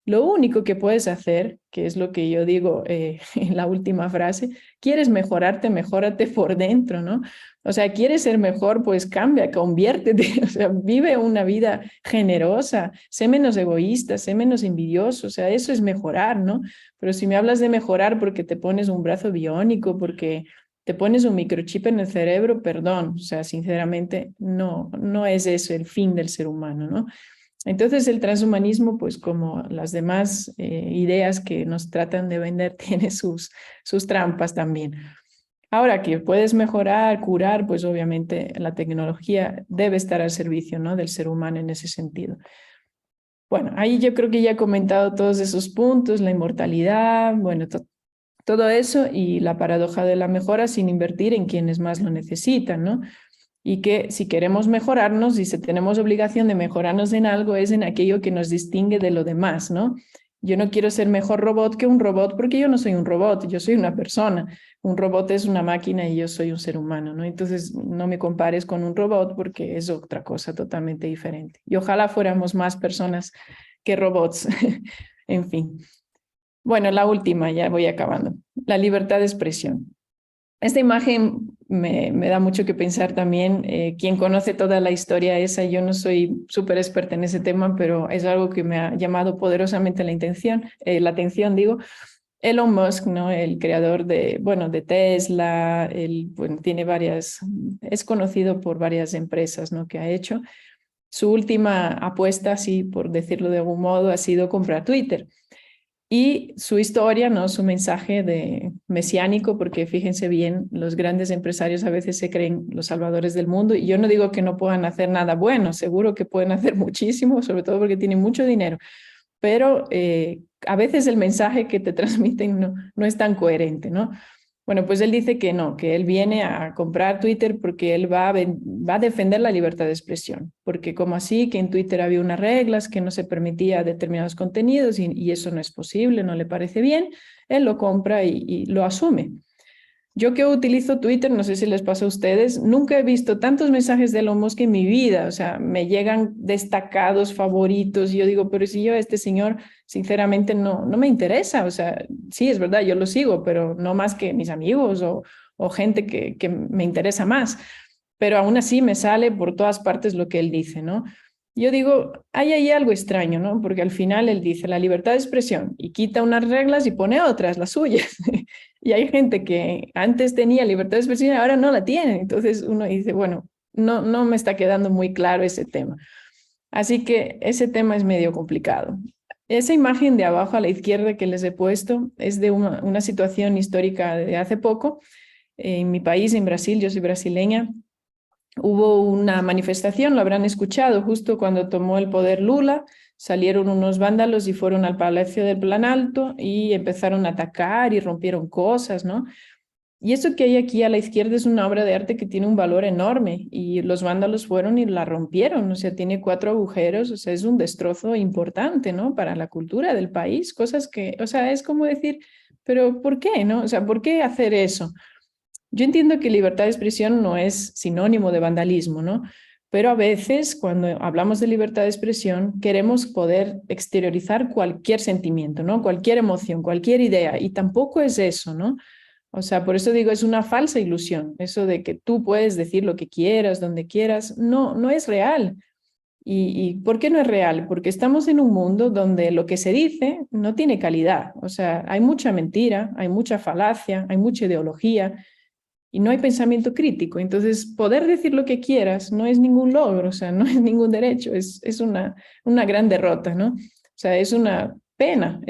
Lo único que puedes hacer, que es lo que yo digo en la última frase, quieres mejorarte, mejórate por dentro, ¿no? O sea, quieres ser mejor, pues cambia, conviértete, o sea, vive una vida generosa, sé menos egoísta, sé menos envidioso, o sea, eso es mejorar, ¿no? Pero si me hablas de mejorar porque te pones un brazo biónico, porque te pones un microchip en el cerebro, perdón, o sea, sinceramente, no es eso el fin del ser humano, ¿no? Entonces el transhumanismo, pues como las demás ideas que nos tratan de vender, tiene sus trampas también. Ahora que puedes mejorar, curar, pues obviamente la tecnología debe estar al servicio, ¿no?, del ser humano en ese sentido. Bueno, ahí yo creo que ya he comentado todos esos puntos, la inmortalidad, bueno, todo eso y la paradoja de la mejora sin invertir en quienes más lo necesitan, ¿no? Y que si queremos mejorarnos y si tenemos obligación de mejorarnos en algo es en aquello que nos distingue de lo demás, ¿no? Yo no quiero ser mejor robot que un robot porque yo no soy un robot, yo soy una persona. Un robot es una máquina y yo soy un ser humano, ¿no? Entonces no me compares con un robot porque es otra cosa totalmente diferente. Y ojalá fuéramos más personas que robots. En fin. Bueno, la última, ya voy acabando. La libertad de expresión. Esta imagen me da mucho que pensar también. Quien conoce toda la historia esa, yo no soy súper experta en ese tema, pero es algo que me ha llamado poderosamente la atención, digo. Elon Musk, ¿no? El creador de Tesla, tiene es conocido por varias empresas, ¿no?, que ha hecho. Su última apuesta, así por decirlo de algún modo, ha sido comprar Twitter. Y su historia, ¿no?, su mensaje mesiánico, porque fíjense bien, los grandes empresarios a veces se creen los salvadores del mundo, y yo no digo que no puedan hacer nada bueno, seguro que pueden hacer muchísimo, sobre todo porque tienen mucho dinero, pero a veces el mensaje que te transmiten no es tan coherente, ¿no? Bueno, pues él dice que no, que él viene a comprar Twitter porque él va a defender la libertad de expresión, porque como así, que en Twitter había unas reglas que no se permitía determinados contenidos y eso no es posible, no le parece bien, él lo compra y lo asume. Yo que utilizo Twitter, no sé si les pasa a ustedes, nunca he visto tantos mensajes de Elon Musk en mi vida, o sea, me llegan destacados, favoritos, y yo digo, pero si yo a este señor, sinceramente, no me interesa, o sea, sí, es verdad, yo lo sigo, pero no más que mis amigos o gente que me interesa más, pero aún así me sale por todas partes lo que él dice, ¿no? Yo digo, hay ahí algo extraño, ¿no? Porque al final él dice la libertad de expresión y quita unas reglas y pone otras, las suyas. Y hay gente que antes tenía libertad de expresión y ahora no la tiene. Entonces uno dice, bueno, no me está quedando muy claro ese tema. Así que ese tema es medio complicado. Esa imagen de abajo a la izquierda que les he puesto es de una situación histórica de hace poco. En mi país, en Brasil, yo soy brasileña, hubo una manifestación, lo habrán escuchado, justo cuando tomó el poder Lula, salieron unos vándalos y fueron al Palacio del Planalto y empezaron a atacar y rompieron cosas, ¿no? Y eso que hay aquí a la izquierda es una obra de arte que tiene un valor enorme y los vándalos fueron y la rompieron, o sea, tiene 4 agujeros, o sea, es un destrozo importante, ¿no?, para la cultura del país, cosas que, o sea, es como decir, pero ¿por qué, no? O sea, ¿por qué hacer eso? Yo entiendo que libertad de expresión no es sinónimo de vandalismo, ¿no? Pero a veces cuando hablamos de libertad de expresión queremos poder exteriorizar cualquier sentimiento, ¿no? Cualquier emoción, cualquier idea, y tampoco es eso, ¿no? O sea, por eso digo, es una falsa ilusión, eso de que tú puedes decir lo que quieras, donde quieras, no es real. ¿Y por qué no es real? Porque estamos en un mundo donde lo que se dice no tiene calidad, o sea, hay mucha mentira, hay mucha falacia, hay mucha ideología, y no hay pensamiento crítico. Entonces, poder decir lo que quieras no es ningún logro, o sea, no es ningún derecho, es una gran derrota, ¿no? O sea, es una pena,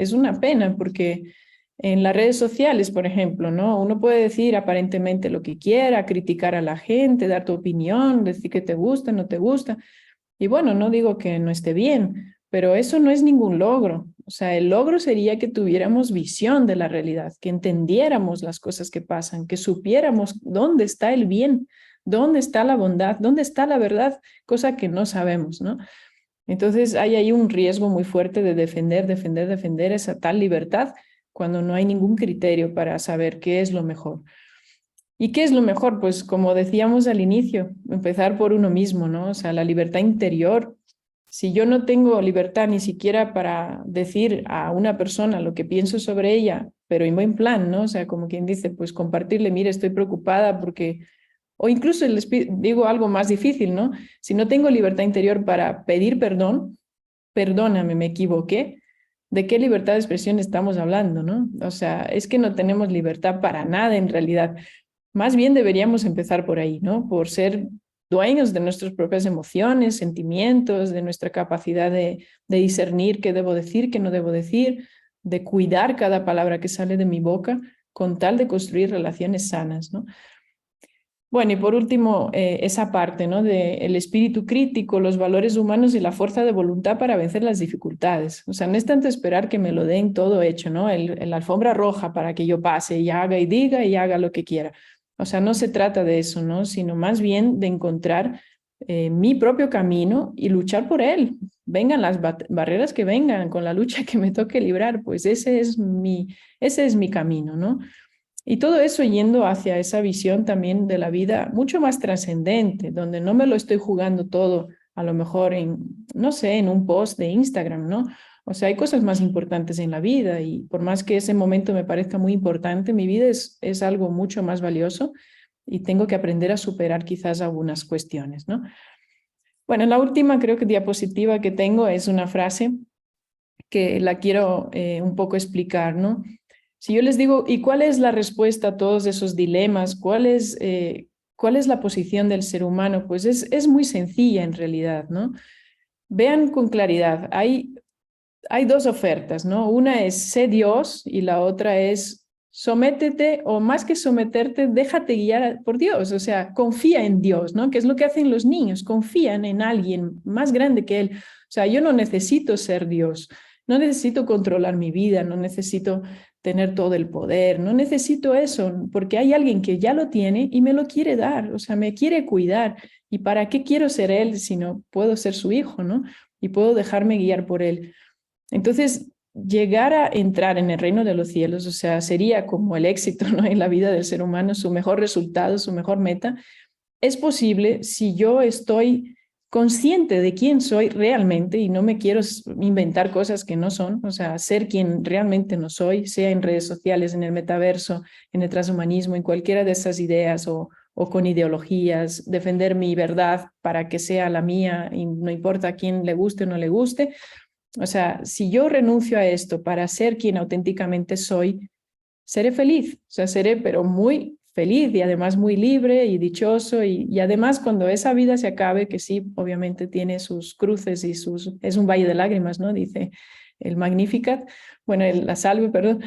porque en las redes sociales, por ejemplo, ¿no?, uno puede decir aparentemente lo que quiera, criticar a la gente, dar tu opinión, decir que te gusta, no te gusta. Y bueno, no digo que no esté bien, pero eso no es ningún logro. O sea, el logro sería que tuviéramos visión de la realidad, que entendiéramos las cosas que pasan, que supiéramos dónde está el bien, dónde está la bondad, dónde está la verdad, cosa que no sabemos, ¿no? Entonces hay ahí un riesgo muy fuerte de defender esa tal libertad cuando no hay ningún criterio para saber qué es lo mejor. ¿Y qué es lo mejor? Pues como decíamos al inicio, empezar por uno mismo, ¿no? O sea, la libertad interior. Si yo no tengo libertad ni siquiera para decir a una persona lo que pienso sobre ella, pero en buen plan, ¿no? O sea, como quien dice, pues compartirle, mire, estoy preocupada porque... O incluso les digo algo más difícil, ¿no? Si no tengo libertad interior para pedir perdón, perdóname, me equivoqué. ¿De qué libertad de expresión estamos hablando, no? O sea, es que no tenemos libertad para nada en realidad. Más bien deberíamos empezar por ahí, ¿no? Por ser dueños de nuestras propias emociones, sentimientos, de nuestra capacidad de discernir qué debo decir, qué no debo decir, de cuidar cada palabra que sale de mi boca con tal de construir relaciones sanas, ¿no? Bueno, y por último, esa parte, ¿no? del espíritu crítico, los valores humanos y la fuerza de voluntad para vencer las dificultades. O sea, no es tanto esperar que me lo den todo hecho, ¿no? La alfombra roja para que yo pase y haga y diga y haga lo que quiera. O sea, no se trata de eso, ¿no? Sino más bien de encontrar mi propio camino y luchar por él. Vengan las barreras que vengan, con la lucha que me toque librar, pues ese es mi camino, ¿no? Y todo eso yendo hacia esa visión también de la vida mucho más trascendente, donde no me lo estoy jugando todo, a lo mejor en, no sé, en un post de Instagram, ¿no? O sea, hay cosas más importantes en la vida y por más que ese momento me parezca muy importante, mi vida es algo mucho más valioso y tengo que aprender a superar quizás algunas cuestiones, ¿no? Bueno, la última creo que diapositiva que tengo es una frase que la quiero un poco explicar, ¿no? Si yo les digo, ¿y cuál es la respuesta a todos esos dilemas? ¿Cuál es la posición del ser humano? Pues es muy sencilla en realidad, ¿no? Vean con claridad, hay dos ofertas, ¿no? Una es sé Dios y la otra es sométete o más que someterte, déjate guiar por Dios, o sea, confía en Dios, ¿no? Que es lo que hacen los niños, confían en alguien más grande que él. O sea, yo no necesito ser Dios, no necesito controlar mi vida, no necesito tener todo el poder, no necesito eso, porque hay alguien que ya lo tiene y me lo quiere dar, o sea, me quiere cuidar. ¿Y para qué quiero ser él si no puedo ser su hijo, ¿no? Y puedo dejarme guiar por él. Entonces, llegar a entrar en el reino de los cielos, o sea, sería como el éxito, ¿no? En la vida del ser humano, su mejor resultado, su mejor meta, es posible si yo estoy consciente de quién soy realmente y no me quiero inventar cosas que no son, o sea, ser quien realmente no soy, sea en redes sociales, en el metaverso, en el transhumanismo, en cualquiera de esas ideas o con ideologías, defender mi verdad para que sea la mía y no importa a quién le guste o no le guste. O sea, si yo renuncio a esto para ser quien auténticamente soy, seré feliz, o sea, seré pero muy feliz y además muy libre y dichoso y además cuando esa vida se acabe, que sí, obviamente tiene sus cruces y es un valle de lágrimas, ¿no? Dice el Magnificat, bueno, la Salve, perdón.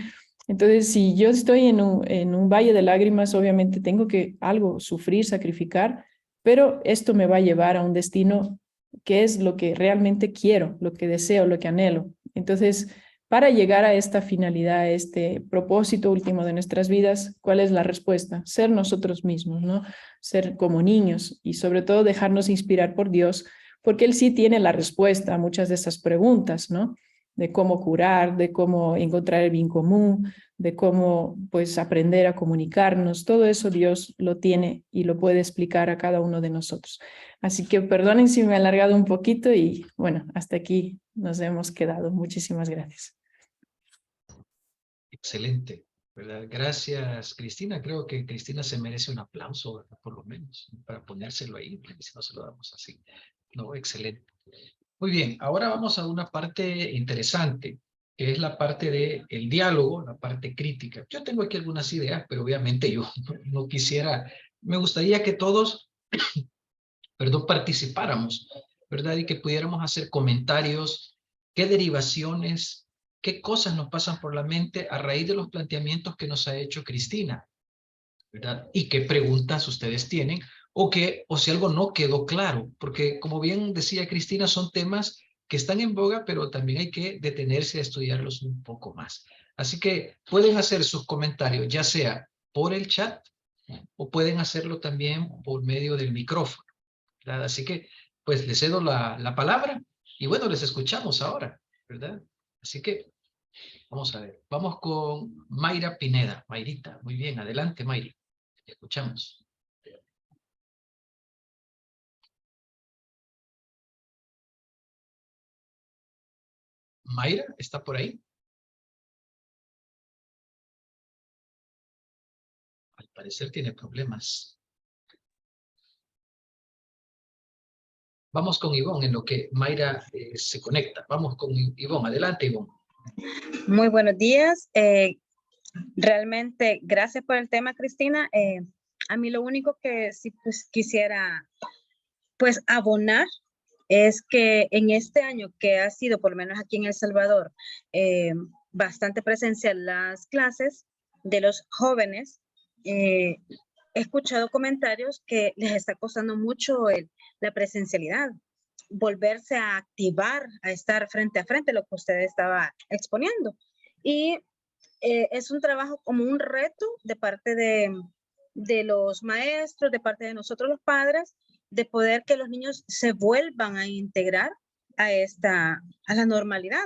Entonces, si yo estoy en un valle de lágrimas, obviamente tengo que algo sufrir, sacrificar, pero esto me va a llevar a un destino que es lo que realmente quiero, lo que deseo, lo que anhelo. Entonces, para llegar a esta finalidad, a este propósito último de nuestras vidas, ¿cuál es la respuesta? Ser nosotros mismos, ¿no? Ser como niños y sobre todo dejarnos inspirar por Dios, porque Él sí tiene la respuesta a muchas de esas preguntas, ¿no? De cómo curar, de cómo encontrar el bien común, de cómo pues aprender a comunicarnos. Todo eso Dios lo tiene y lo puede explicar a cada uno de nosotros. Así que perdonen si me he alargado un poquito y bueno, hasta aquí nos hemos quedado. Muchísimas gracias. Excelente, ¿verdad? Gracias, Cristina. Creo que Cristina se merece un aplauso, ¿verdad? Por lo menos, para ponérselo ahí, porque si no se lo damos así. No, excelente. Muy bien, ahora vamos a una parte interesante, que es la parte del diálogo, la parte crítica. Yo tengo aquí algunas ideas, pero obviamente yo no quisiera, me gustaría que todos, perdón, participáramos, ¿verdad? Y que pudiéramos hacer comentarios, qué derivaciones, qué cosas nos pasan por la mente a raíz de los planteamientos que nos ha hecho Cristina, ¿verdad? Y qué preguntas ustedes tienen o si algo no quedó claro, porque como bien decía Cristina, son temas que están en boga, pero también hay que detenerse a estudiarlos un poco más. Así que pueden hacer sus comentarios, ya sea por el chat o pueden hacerlo también por medio del micrófono, ¿verdad? Así que, pues, les cedo la palabra Y bueno, les escuchamos ahora, ¿verdad? Así que vamos a ver. Vamos con Mayra Pineda. Mayrita, muy bien. Adelante, Mayra. Escuchamos. Mayra, ¿está por ahí? Al parecer tiene problemas. Vamos con Ivonne en lo que Mayra se conecta. Vamos con Ivonne. Adelante, Ivonne. Muy buenos días. Realmente, gracias por el tema, Cristina. A mí lo único que sí pues, quisiera pues abonar es que en este año que ha sido, por lo menos aquí en El Salvador, bastante presencial las clases de los jóvenes, he escuchado comentarios que les está costando mucho la presencialidad, volverse a activar, a estar frente a frente, lo que usted estaba exponiendo. Y es un trabajo como un reto de parte de los maestros, de parte de nosotros los padres, de poder que los niños se vuelvan a integrar a la normalidad.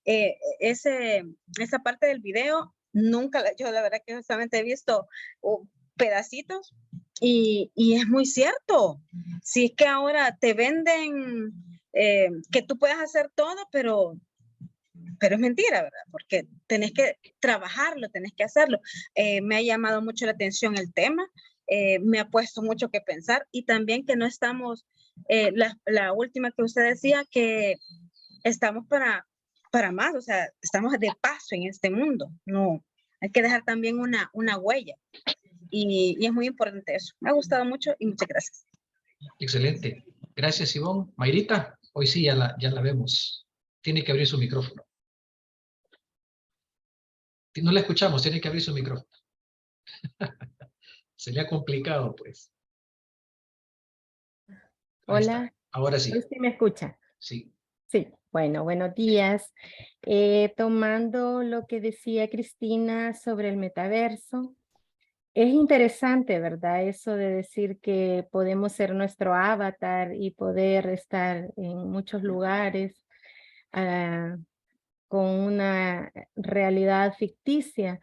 Esa parte del video, nunca, yo la verdad que solamente he visto pedacitos y es muy cierto. Si es que ahora te venden que tú puedes hacer todo, pero es mentira, ¿verdad? Porque tenés que trabajarlo, tenés que hacerlo. Me ha llamado mucho la atención el tema, me ha puesto mucho que pensar y también que no estamos, la última que usted decía, que estamos para más, o sea, estamos de paso en este mundo, no, hay que dejar también una huella y es muy importante eso. Me ha gustado mucho y muchas gracias. Excelente. Gracias, Ivonne. Mayrita, hoy sí ya la vemos. Tiene que abrir su micrófono. No la escuchamos, tiene que abrir su micrófono. Sería complicado, pues. Ahí está. Hola, Ahora sí. ¿usted me escucha? Sí. Sí, bueno, buenos días. Tomando lo que decía Cristina sobre el metaverso, es interesante, ¿verdad? Eso de decir que podemos ser nuestro avatar y poder estar en muchos lugares con una realidad ficticia,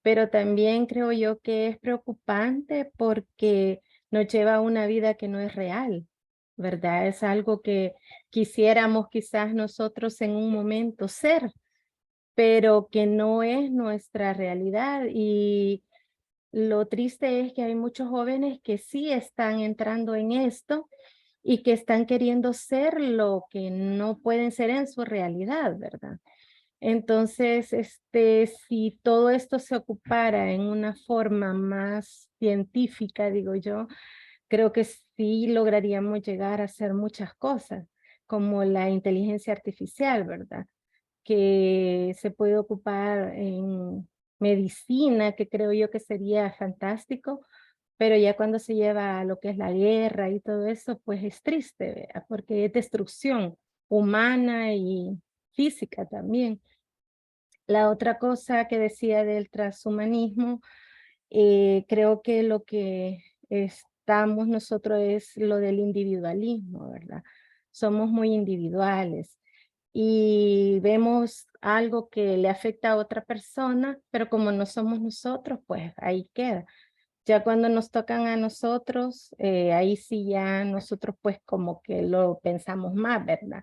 pero también creo yo que es preocupante porque nos lleva a una vida que no es real, ¿verdad? Es algo que quisiéramos quizás nosotros en un momento ser, pero que no es nuestra realidad. Y lo triste es que hay muchos jóvenes que sí están entrando en esto y que están queriendo ser lo que no pueden ser en su realidad, ¿verdad? Entonces, si todo esto se ocupara en una forma más científica, digo yo, creo que sí lograríamos llegar a hacer muchas cosas, como la inteligencia artificial, ¿verdad? Que se puede ocupar en medicina, que creo yo que sería fantástico, pero ya cuando se lleva a lo que es la guerra y todo eso, pues es triste, ¿verdad? Porque es destrucción humana y física también. La otra cosa que decía del transhumanismo, creo que lo que estamos nosotros es lo del individualismo, ¿verdad? Somos muy individuales y vemos algo que le afecta a otra persona, pero como no somos nosotros, pues ahí queda. Ya cuando nos tocan a nosotros, ahí sí ya nosotros pues como que lo pensamos más, ¿verdad?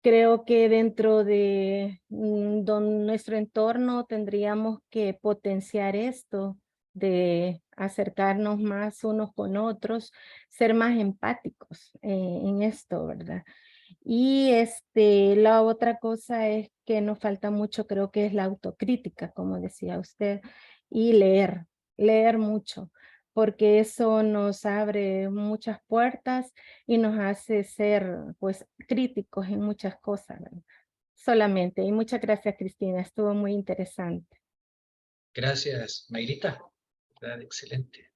Creo que dentro de nuestro entorno tendríamos que potenciar esto de acercarnos más unos con otros, ser más empáticos en esto, ¿verdad? Y la otra cosa es que nos falta mucho, creo que es la autocrítica, como decía usted, y leer mucho, porque eso nos abre muchas puertas y nos hace ser pues críticos en muchas cosas, ¿verdad? Solamente, y muchas gracias Cristina, estuvo muy interesante. Gracias, Mayrita. ¿Verdad? Excelente.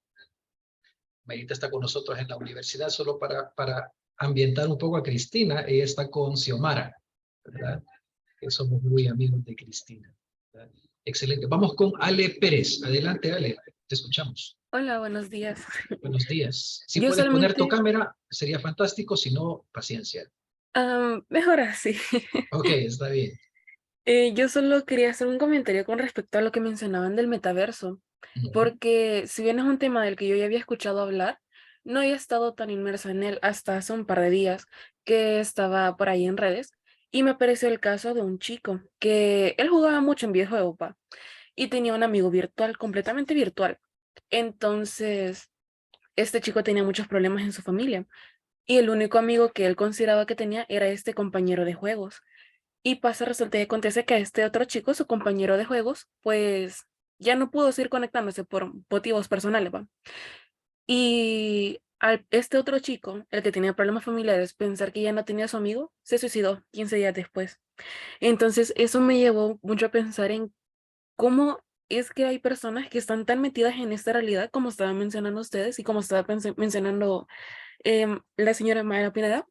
Mayrita está con nosotros en la universidad solo para ambientar un poco a Cristina. Ella está con Xiomara, ¿verdad? Que somos muy amigos de Cristina, ¿verdad? Excelente. Vamos con Ale Pérez. Adelante, Ale. Te escuchamos. Hola, buenos días. Buenos días. Si Yo puedes poner tu solamente, cámara, sería fantástico. Si no, paciencia. Mejor así. Ok, está bien. Yo solo quería hacer un comentario con respecto a lo que mencionaban del metaverso, Ujú. porque si bien es un tema del que yo ya había escuchado hablar, no había estado tan inmersa en él hasta hace un par de días que estaba por ahí en redes y me apareció el caso de un chico que él jugaba mucho en videojuegos, pa, y tenía un amigo virtual, completamente virtual. Entonces, este chico tenía muchos problemas en su familia y el único amigo que él consideraba que tenía era este compañero de juegos. Y pasa, resulta y acontece que a este otro chico, su compañero de juegos, pues ya no pudo seguir conectándose por motivos personales, ¿va? Y este otro chico, el que tenía problemas familiares, pensar que ya no tenía a su amigo, se suicidó 15 días después. Entonces, eso me llevó mucho a pensar en cómo es que hay personas que están tan metidas en esta realidad, como estaban mencionando ustedes y como estaba mencionando la señora Mayra Pineda,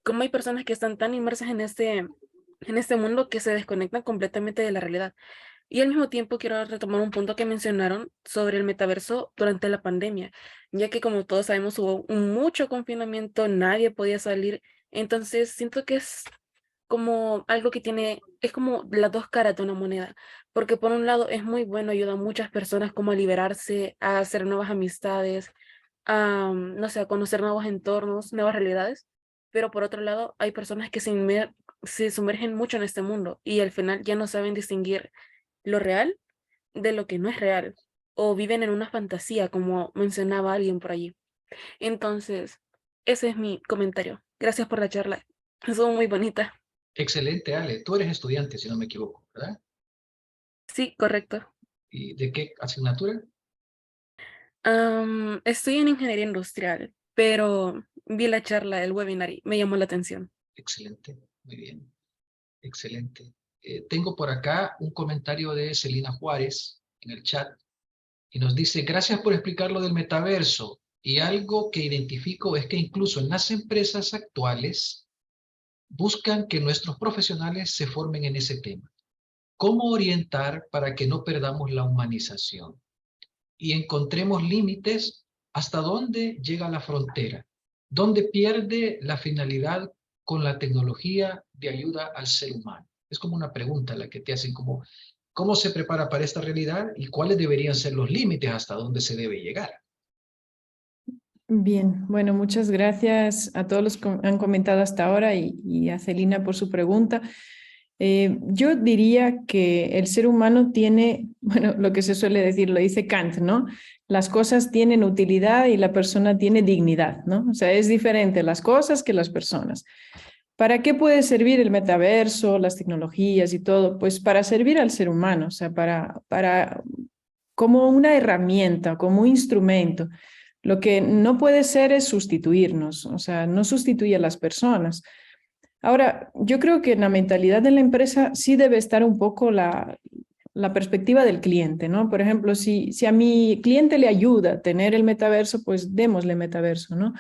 cómo hay personas que están tan inmersas en este mundo que se desconectan completamente de la realidad. Y al mismo tiempo quiero retomar un punto que mencionaron sobre el metaverso durante la pandemia, ya que como todos sabemos hubo mucho confinamiento, nadie podía salir, entonces siento que es como algo que tiene, es como las dos caras de una moneda, porque por un lado es muy bueno, ayuda a muchas personas como a liberarse, a hacer nuevas amistades, a, no sé, a conocer nuevos entornos, nuevas realidades, pero por otro lado hay personas que se sumergen mucho en este mundo y al final ya no saben distinguir lo real de lo que no es real, o viven en una fantasía, como mencionaba alguien por allí. Entonces, ese es mi comentario. Gracias por la charla. Estuvo muy bonita. Excelente, Ale. Tú eres estudiante, si no me equivoco, ¿verdad? Sí, correcto. ¿Y de qué asignatura? Estoy en ingeniería industrial, pero vi la charla, el webinar y me llamó la atención. Excelente, muy bien, excelente. Tengo por acá un comentario de Celina Juárez en el chat y nos dice, gracias por explicar lo del metaverso. Y algo que identifico es que incluso en las empresas actuales buscan que nuestros profesionales se formen en ese tema. ¿Cómo orientar para que no perdamos la humanización y encontremos límites hasta dónde llega la frontera? ¿Dónde pierde la finalidad con la tecnología de ayuda al ser humano? Es como una pregunta la que te hacen, como, ¿cómo se prepara para esta realidad y cuáles deberían ser los límites hasta dónde se debe llegar? Bien, bueno, muchas gracias a todos los que han comentado hasta ahora y a Celina por su pregunta. Yo diría que el ser humano tiene, bueno, lo que se suele decir, lo dice Kant, ¿no? Las cosas tienen utilidad y la persona tiene dignidad, ¿no? O sea, es diferente las cosas que las personas. ¿Para qué puede servir el metaverso, las tecnologías y todo? Pues para servir al ser humano, o sea, para como una herramienta, como un instrumento. Lo que no puede ser es sustituirnos, o sea, no sustituye a las personas. Ahora, yo creo que en la mentalidad de la empresa sí debe estar un poco la perspectiva del cliente, ¿no? Por ejemplo, si a mi cliente le ayuda a tener el metaverso, pues démosle metaverso, ¿no?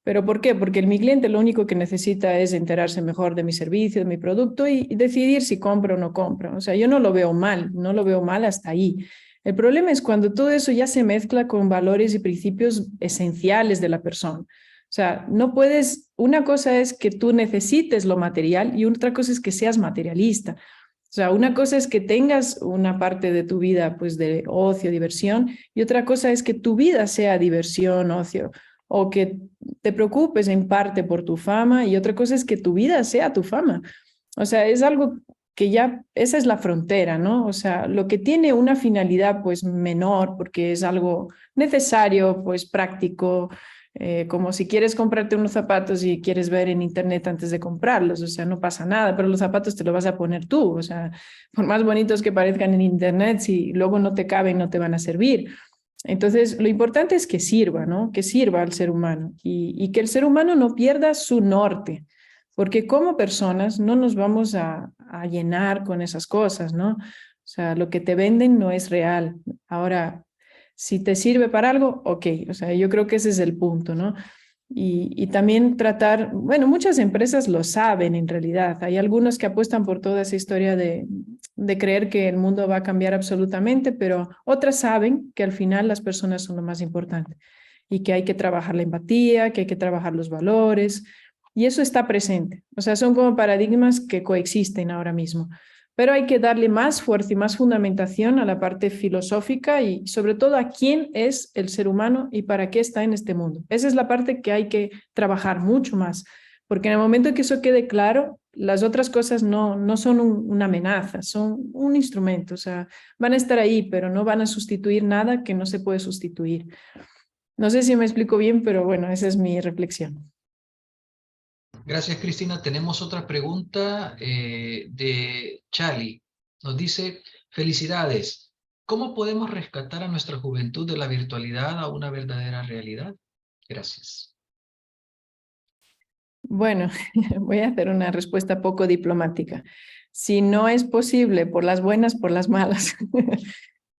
¿Pero por qué? Porque mi cliente lo único que necesita es enterarse mejor de mi servicio, de mi producto y decidir si compra o no compra. O sea, yo no lo veo mal, no lo veo mal hasta ahí. El problema es cuando todo eso ya se mezcla con valores y principios esenciales de la persona. O sea, no puedes, una cosa es que tú necesites lo material y otra cosa es que seas materialista. O sea, una cosa es que tengas una parte de tu vida pues de ocio, diversión, y otra cosa es que tu vida sea diversión, ocio, o que te preocupes en parte por tu fama, y otra cosa es que tu vida sea tu fama. O sea, es algo que ya, esa es la frontera, ¿no? O sea, lo que tiene una finalidad pues menor, porque es algo necesario, pues práctico, como si quieres comprarte unos zapatos y quieres ver en internet antes de comprarlos, o sea, no pasa nada, pero los zapatos te los vas a poner tú, o sea, por más bonitos que parezcan en internet, si luego no te caben, no te van a servir. Entonces, lo importante es que sirva, ¿no? Que sirva al ser humano y que el ser humano no pierda su norte, porque como personas no nos vamos a llenar con esas cosas, ¿no? O sea, lo que te venden no es real. Ahora, si te sirve para algo, ok, o sea, yo creo que ese es el punto, ¿no? Y también tratar, bueno, muchas empresas lo saben en realidad. Hay algunos que apuestan por toda esa historia de creer que el mundo va a cambiar absolutamente, pero otras saben que al final las personas son lo más importante y que hay que trabajar la empatía, que hay que trabajar los valores Y eso está presente. O sea, son como paradigmas que coexisten ahora mismo. Pero hay que darle más fuerza y más fundamentación a la parte filosófica y sobre todo a quién es el ser humano y para qué está en este mundo. Esa es la parte que hay que trabajar mucho más, porque en el momento que eso quede claro, las otras cosas no son una amenaza, son un instrumento. O sea, van a estar ahí, pero no van a sustituir nada que no se puede sustituir. No sé si me explico bien, pero bueno, esa es mi reflexión. Gracias, Cristina. Tenemos otra pregunta de Charlie. Nos dice, felicidades. ¿Cómo podemos rescatar a nuestra juventud de la virtualidad a una verdadera realidad? Gracias. Bueno, voy a hacer una respuesta poco diplomática. Si no es posible, por las buenas, por las malas.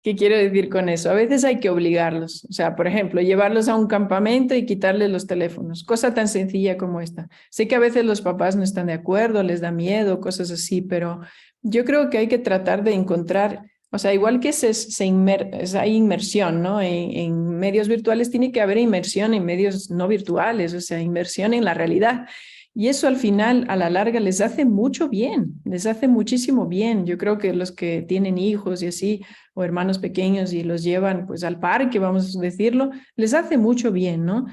¿Qué quiero decir con eso? A veces hay que obligarlos. O sea, por ejemplo, llevarlos a un campamento y quitarles los teléfonos. Cosa tan sencilla como esta. Sé que a veces los papás no están de acuerdo, les da miedo, cosas así, pero yo creo que hay que tratar de encontrar, o sea, igual que hay inmersión, ¿no? En medios virtuales tiene que haber inmersión en medios no virtuales, o sea, inmersión en la realidad. Y eso al final, a la larga, les hace mucho bien, les hace muchísimo bien. Yo creo que los que tienen hijos y así, o hermanos pequeños y los llevan pues al parque, vamos a decirlo, les hace mucho bien, ¿no?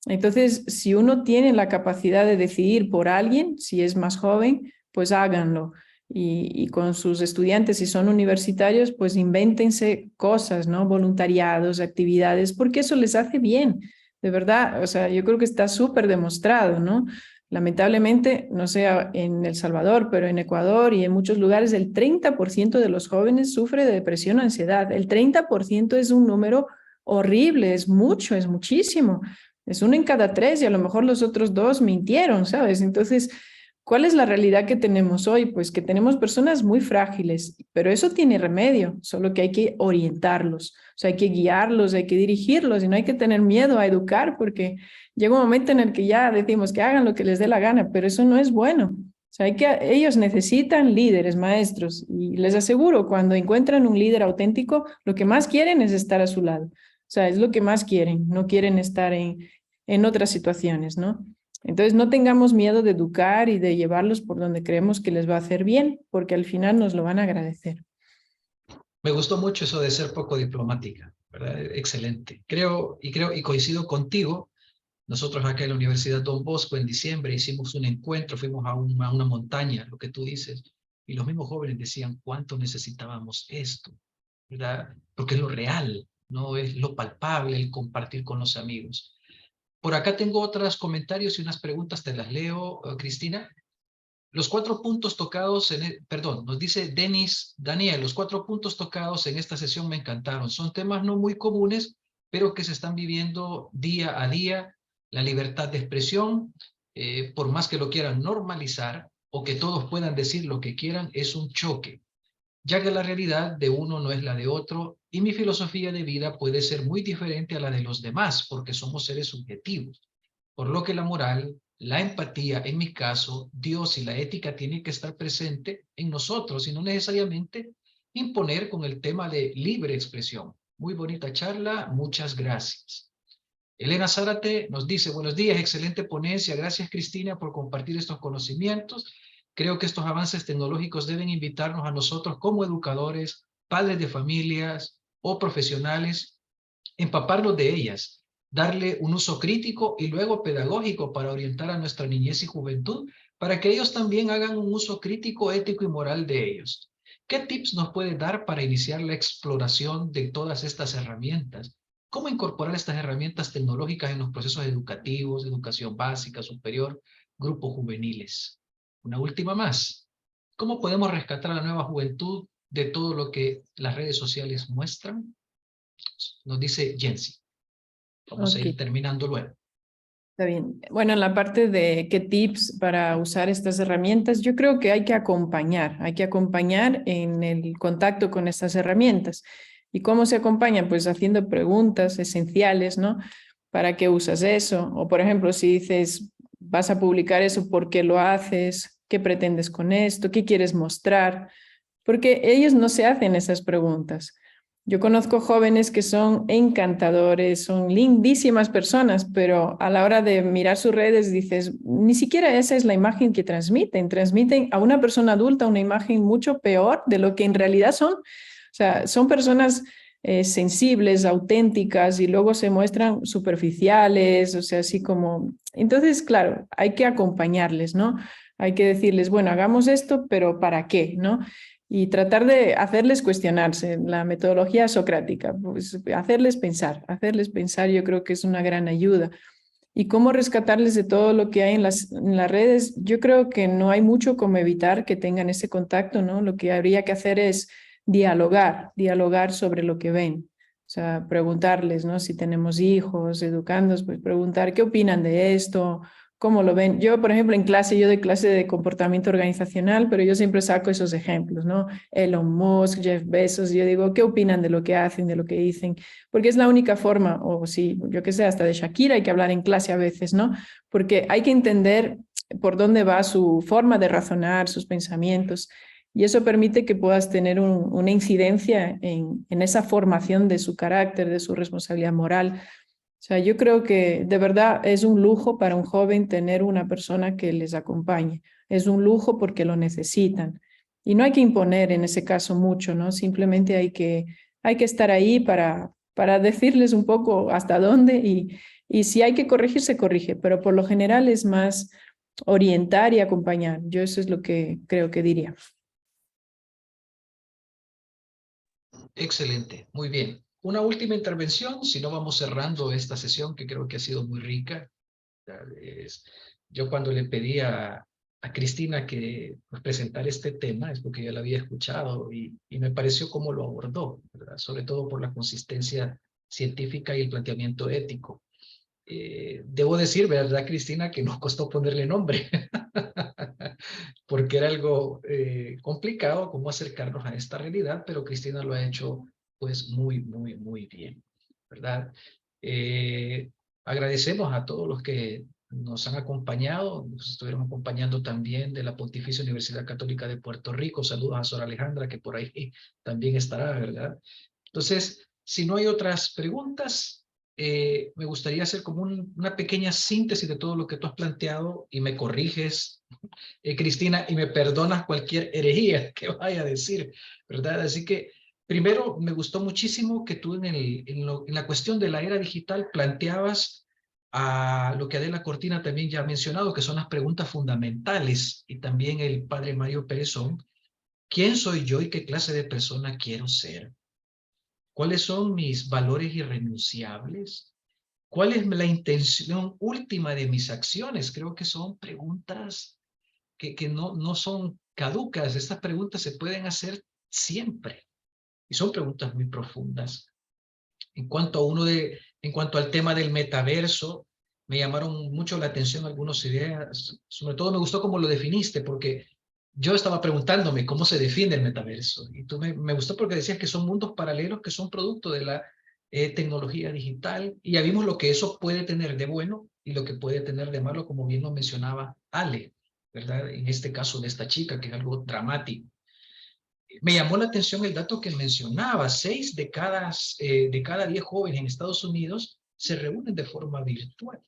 Entonces, si uno tiene la capacidad de decidir por alguien, si es más joven, pues háganlo. Y con sus estudiantes, si son universitarios, pues invéntense cosas, ¿no? Voluntariados, actividades, porque eso les hace bien, de verdad. O sea, yo creo que está súper demostrado, ¿no? Lamentablemente, no sé en El Salvador, pero en Ecuador y en muchos lugares, el 30% de los jóvenes sufre de depresión o ansiedad. El 30% es un número horrible, es mucho, es muchísimo. Es 1 en cada 3 y a lo mejor los otros 2 mintieron, ¿sabes? Entonces, ¿cuál es la realidad que tenemos hoy? Pues que tenemos personas muy frágiles, pero eso tiene remedio, solo que hay que orientarlos, o sea, hay que guiarlos, hay que dirigirlos y no hay que tener miedo a educar porque llega un momento en el que ya decimos que hagan lo que les dé la gana, pero eso no es bueno. O sea, ellos necesitan líderes, maestros, y les aseguro, cuando encuentran un líder auténtico, lo que más quieren es estar a su lado. O sea, es lo que más quieren, no quieren estar en otras situaciones, ¿no? Entonces, no tengamos miedo de educar y de llevarlos por donde creemos que les va a hacer bien, porque al final nos lo van a agradecer. Me gustó mucho eso de ser poco diplomática, ¿verdad? Excelente. Creo y coincido contigo. Nosotros acá en la Universidad Don Bosco en diciembre hicimos un encuentro, fuimos a una montaña, lo que tú dices, y los mismos jóvenes decían cuánto necesitábamos esto, ¿verdad? Porque es lo real, no es lo palpable, el compartir con los amigos. Por acá tengo otros comentarios y unas preguntas, te las leo, Cristina. Los 4 puntos tocados, perdón, nos dice Daniel, los 4 puntos tocados en esta sesión me encantaron. Son temas no muy comunes, pero que se están viviendo día a día. La libertad de expresión, por más que lo quieran normalizar o que todos puedan decir lo que quieran, es un choque, ya que la realidad de uno no es la de otro y mi filosofía de vida puede ser muy diferente a la de los demás porque somos seres subjetivos. Por lo que la moral, la empatía, en mi caso, Dios y la ética tienen que estar presente en nosotros y no necesariamente imponer con el tema de libre expresión. Muy bonita charla, muchas gracias. Elena Zárate nos dice, buenos días, excelente ponencia, gracias Cristina por compartir estos conocimientos. Creo que estos avances tecnológicos deben invitarnos a nosotros como educadores, padres de familias o profesionales, empaparnos de ellas, darle un uso crítico y luego pedagógico para orientar a nuestra niñez y juventud, para que ellos también hagan un uso crítico, ético y moral de ellos. ¿Qué tips nos puede dar para iniciar la exploración de todas estas herramientas? ¿Cómo incorporar estas herramientas tecnológicas en los procesos educativos, educación básica, superior, grupos juveniles? Una última más. ¿Cómo podemos rescatar a la nueva juventud de todo lo que las redes sociales muestran? Nos dice Jensi. Vamos a ir terminando luego. Está bien. Bueno, en la parte de qué tips para usar estas herramientas, yo creo que hay que acompañar en el contacto con estas herramientas. ¿Y cómo se acompaña? Pues haciendo preguntas esenciales, ¿no? ¿Para qué usas eso? O, por ejemplo, si dices, vas a publicar eso, ¿por qué lo haces? ¿Qué pretendes con esto? ¿Qué quieres mostrar? Porque ellos no se hacen esas preguntas. Yo conozco jóvenes que son encantadores, son lindísimas personas, pero a la hora de mirar sus redes dices, ni siquiera esa es la imagen que transmiten. Transmiten a una persona adulta una imagen mucho peor de lo que en realidad son. O sea, son personas sensibles, auténticas y luego se muestran superficiales, o sea, así como... Entonces, claro, hay que acompañarles, ¿no? Hay que decirles, bueno, hagamos esto, pero ¿para qué? ¿No? Y tratar de hacerles cuestionarse, la metodología socrática, pues hacerles pensar yo creo que es una gran ayuda. Y cómo rescatarles de todo lo que hay en las redes, yo creo que no hay mucho como evitar que tengan ese contacto, ¿no? Lo que habría que hacer es dialogar sobre lo que ven. O sea, preguntarles, ¿no? Si tenemos hijos, educandos, pues preguntar qué opinan de esto, cómo lo ven. Yo, por ejemplo, en clase, yo doy clase de comportamiento organizacional, pero yo siempre saco esos ejemplos, ¿no? Elon Musk, Jeff Bezos, yo digo, ¿qué opinan de lo que hacen, de lo que dicen? Porque es la única forma, o sí, yo qué sé, hasta de Shakira hay que hablar en clase a veces, ¿no? Porque hay que entender por dónde va su forma de razonar, sus pensamientos. Y eso permite que puedas tener una incidencia en esa formación de su carácter, de su responsabilidad moral. O sea, yo creo que de verdad es un lujo para un joven tener una persona que les acompañe. Es un lujo porque lo necesitan. Y no hay que imponer en ese caso mucho, ¿no? Simplemente hay que estar ahí para decirles un poco hasta dónde y si hay que corregir, se corrige. Pero por lo general es más orientar y acompañar. Yo eso es lo que creo que diría. Excelente, muy bien. Una última intervención, si no vamos cerrando esta sesión que creo que ha sido muy rica. Yo cuando le pedí a Cristina que pues, presentara este tema es porque ya lo había escuchado y me pareció cómo lo abordó, ¿verdad? Sobre todo por la consistencia científica y el planteamiento ético. Debo decir, ¿verdad, Cristina, que nos costó ponerle nombre? Porque era algo complicado cómo acercarnos a esta realidad, pero Cristina lo ha hecho pues muy, muy, muy bien, ¿verdad? Agradecemos a todos los que nos han acompañado, nos estuvieron acompañando también de la Pontificia Universidad Católica de Puerto Rico. Saludos a Sor Alejandra, que por ahí también estará, ¿verdad? Entonces, si no hay otras preguntas, me gustaría hacer como una pequeña síntesis de todo lo que tú has planteado y me corriges, Cristina, y me perdonas cualquier herejía que vaya a decir, ¿verdad? Así que primero me gustó muchísimo que tú en la cuestión de la era digital planteabas a lo que Adela Cortina también ya ha mencionado, que son las preguntas fundamentales, y también el padre Mario Pérezón: ¿quién soy yo y qué clase de persona quiero ser? ¿Cuáles son mis valores irrenunciables? ¿Cuál es la intención última de mis acciones? Creo que son preguntas que no son caducas. Estas preguntas se pueden hacer siempre y son preguntas muy profundas. En cuanto al tema del metaverso, me llamaron mucho la atención algunas ideas. Sobre todo me gustó cómo lo definiste, porque yo estaba preguntándome cómo se define el metaverso. Y tú me gustó porque decías que son mundos paralelos que son producto de la tecnología digital. Y ya vimos lo que eso puede tener de bueno y lo que puede tener de malo, como bien lo mencionaba Ale, ¿verdad? En este caso de esta chica, que es algo dramático. Me llamó la atención el dato que mencionaba: 6 de cada 10 jóvenes en Estados Unidos se reúnen de forma virtual.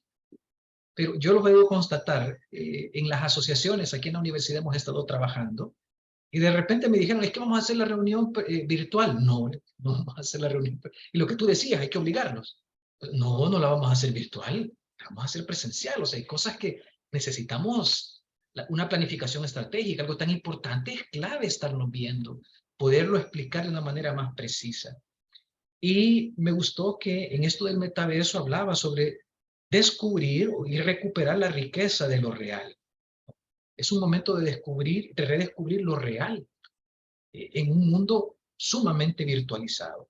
Pero yo lo puedo constatar en las asociaciones. Aquí en la universidad hemos estado trabajando y de repente me dijeron: es que vamos a hacer la reunión virtual. No, no vamos a hacer la reunión. Y lo que tú decías, hay que obligarlos. No, no la vamos a hacer virtual, la vamos a hacer presencial. O sea, hay cosas que necesitamos una planificación estratégica. Algo tan importante, es clave estarnos viendo, poderlo explicar de una manera más precisa. Y me gustó que en esto del metaverso hablaba sobre descubrir y recuperar la riqueza de lo real. Es un momento de descubrir, de redescubrir lo real en un mundo sumamente virtualizado.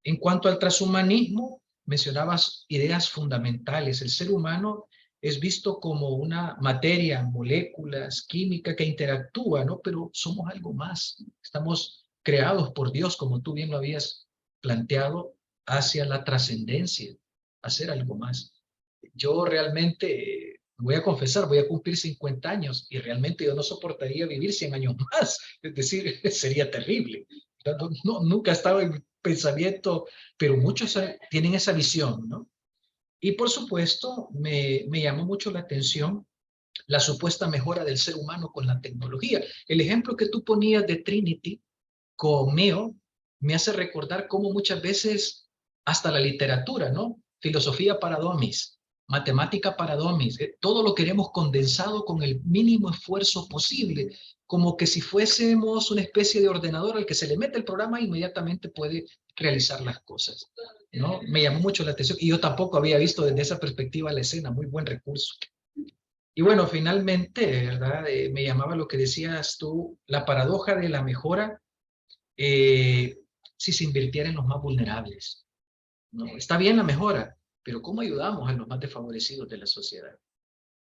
En cuanto al transhumanismo, mencionabas ideas fundamentales. El ser humano es visto como una materia, moléculas, química que interactúa, ¿no? Pero somos algo más. Estamos creados por Dios, como tú bien lo habías planteado, hacia la trascendencia, hacer algo más. Yo realmente, voy a confesar, voy a cumplir 50 años y realmente yo no soportaría vivir 100 años más. Es decir, sería terrible. Nunca estaba pensamiento, pero muchos tienen esa visión, ¿no? Y por supuesto, me llamó mucho la atención la supuesta mejora del ser humano con la tecnología. El ejemplo que tú ponías de Trinity con Neo me hace recordar cómo muchas veces hasta la literatura, ¿no? Filosofía para dummies, matemática para dummies, todo lo queremos condensado con el mínimo esfuerzo posible, como que si fuésemos una especie de ordenador al que se le mete el programa e inmediatamente puede realizar las cosas, ¿no? Me llamó mucho la atención y yo tampoco había visto desde esa perspectiva la escena, muy buen recurso. Y bueno, finalmente, ¿verdad? Me llamaba lo que decías tú, la paradoja de la mejora si se invirtiera en los más vulnerables, ¿no? Está bien la mejora, pero ¿cómo ayudamos a los más desfavorecidos de la sociedad?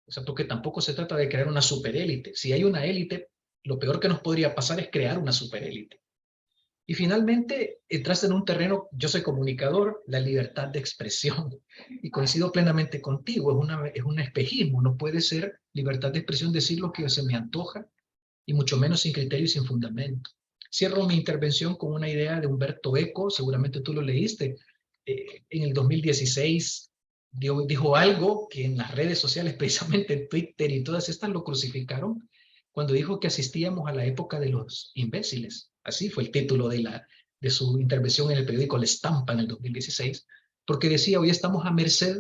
O sea, porque tampoco se trata de crear una superélite. Si hay una élite, lo peor que nos podría pasar es crear una superélite. Y finalmente, entraste en un terreno, yo soy comunicador, la libertad de expresión. Y coincido plenamente contigo, es un espejismo. No puede ser libertad de expresión decir lo que se me antoja, y mucho menos sin criterio y sin fundamento. Cierro mi intervención con una idea de Humberto Eco, seguramente tú lo leíste. En el 2016 dijo algo que en las redes sociales, precisamente en Twitter y todas estas, lo crucificaron, cuando dijo que asistíamos a la época de los imbéciles. Así fue el título de su intervención en el periódico La Estampa en el 2016, porque decía, hoy estamos a merced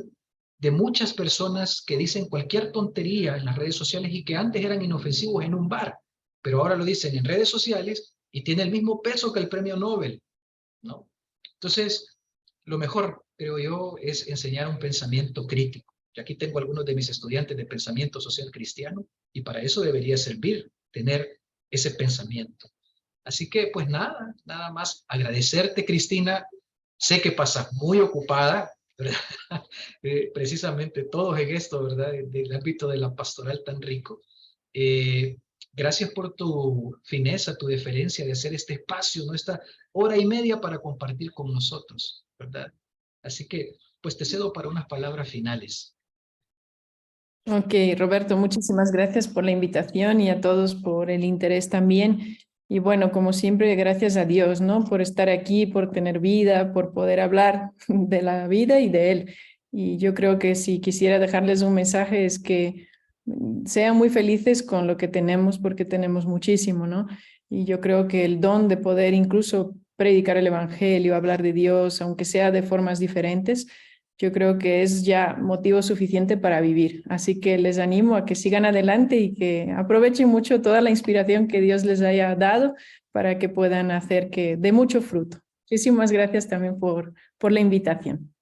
de muchas personas que dicen cualquier tontería en las redes sociales y que antes eran inofensivos en un bar, pero ahora lo dicen en redes sociales y tiene el mismo peso que el premio Nobel, ¿no? Entonces, lo mejor, creo yo, es enseñar un pensamiento crítico. Y aquí tengo algunos de mis estudiantes de pensamiento social cristiano, y para eso debería servir tener ese pensamiento. Así que, pues nada más agradecerte, Cristina. Sé que pasas muy ocupada, ¿verdad? Precisamente todos en esto, ¿verdad? Del ámbito de la pastoral tan rico. Gracias por tu fineza, tu deferencia de hacer este espacio, ¿no? Esta hora y media para compartir con nosotros, ¿verdad? Así que, pues te cedo para unas palabras finales. Ok, Roberto, muchísimas gracias por la invitación y a todos por el interés también. Y bueno, como siempre, gracias a Dios, ¿no? Por estar aquí, por tener vida, por poder hablar de la vida y de Él. Y yo creo que si quisiera dejarles un mensaje es que sean muy felices con lo que tenemos, porque tenemos muchísimo, ¿no? Y yo creo que el don de poder incluso predicar el Evangelio, hablar de Dios, aunque sea de formas diferentes, yo creo que es ya motivo suficiente para vivir. Así que les animo a que sigan adelante y que aprovechen mucho toda la inspiración que Dios les haya dado para que puedan hacer que dé mucho fruto. Muchísimas gracias también por la invitación.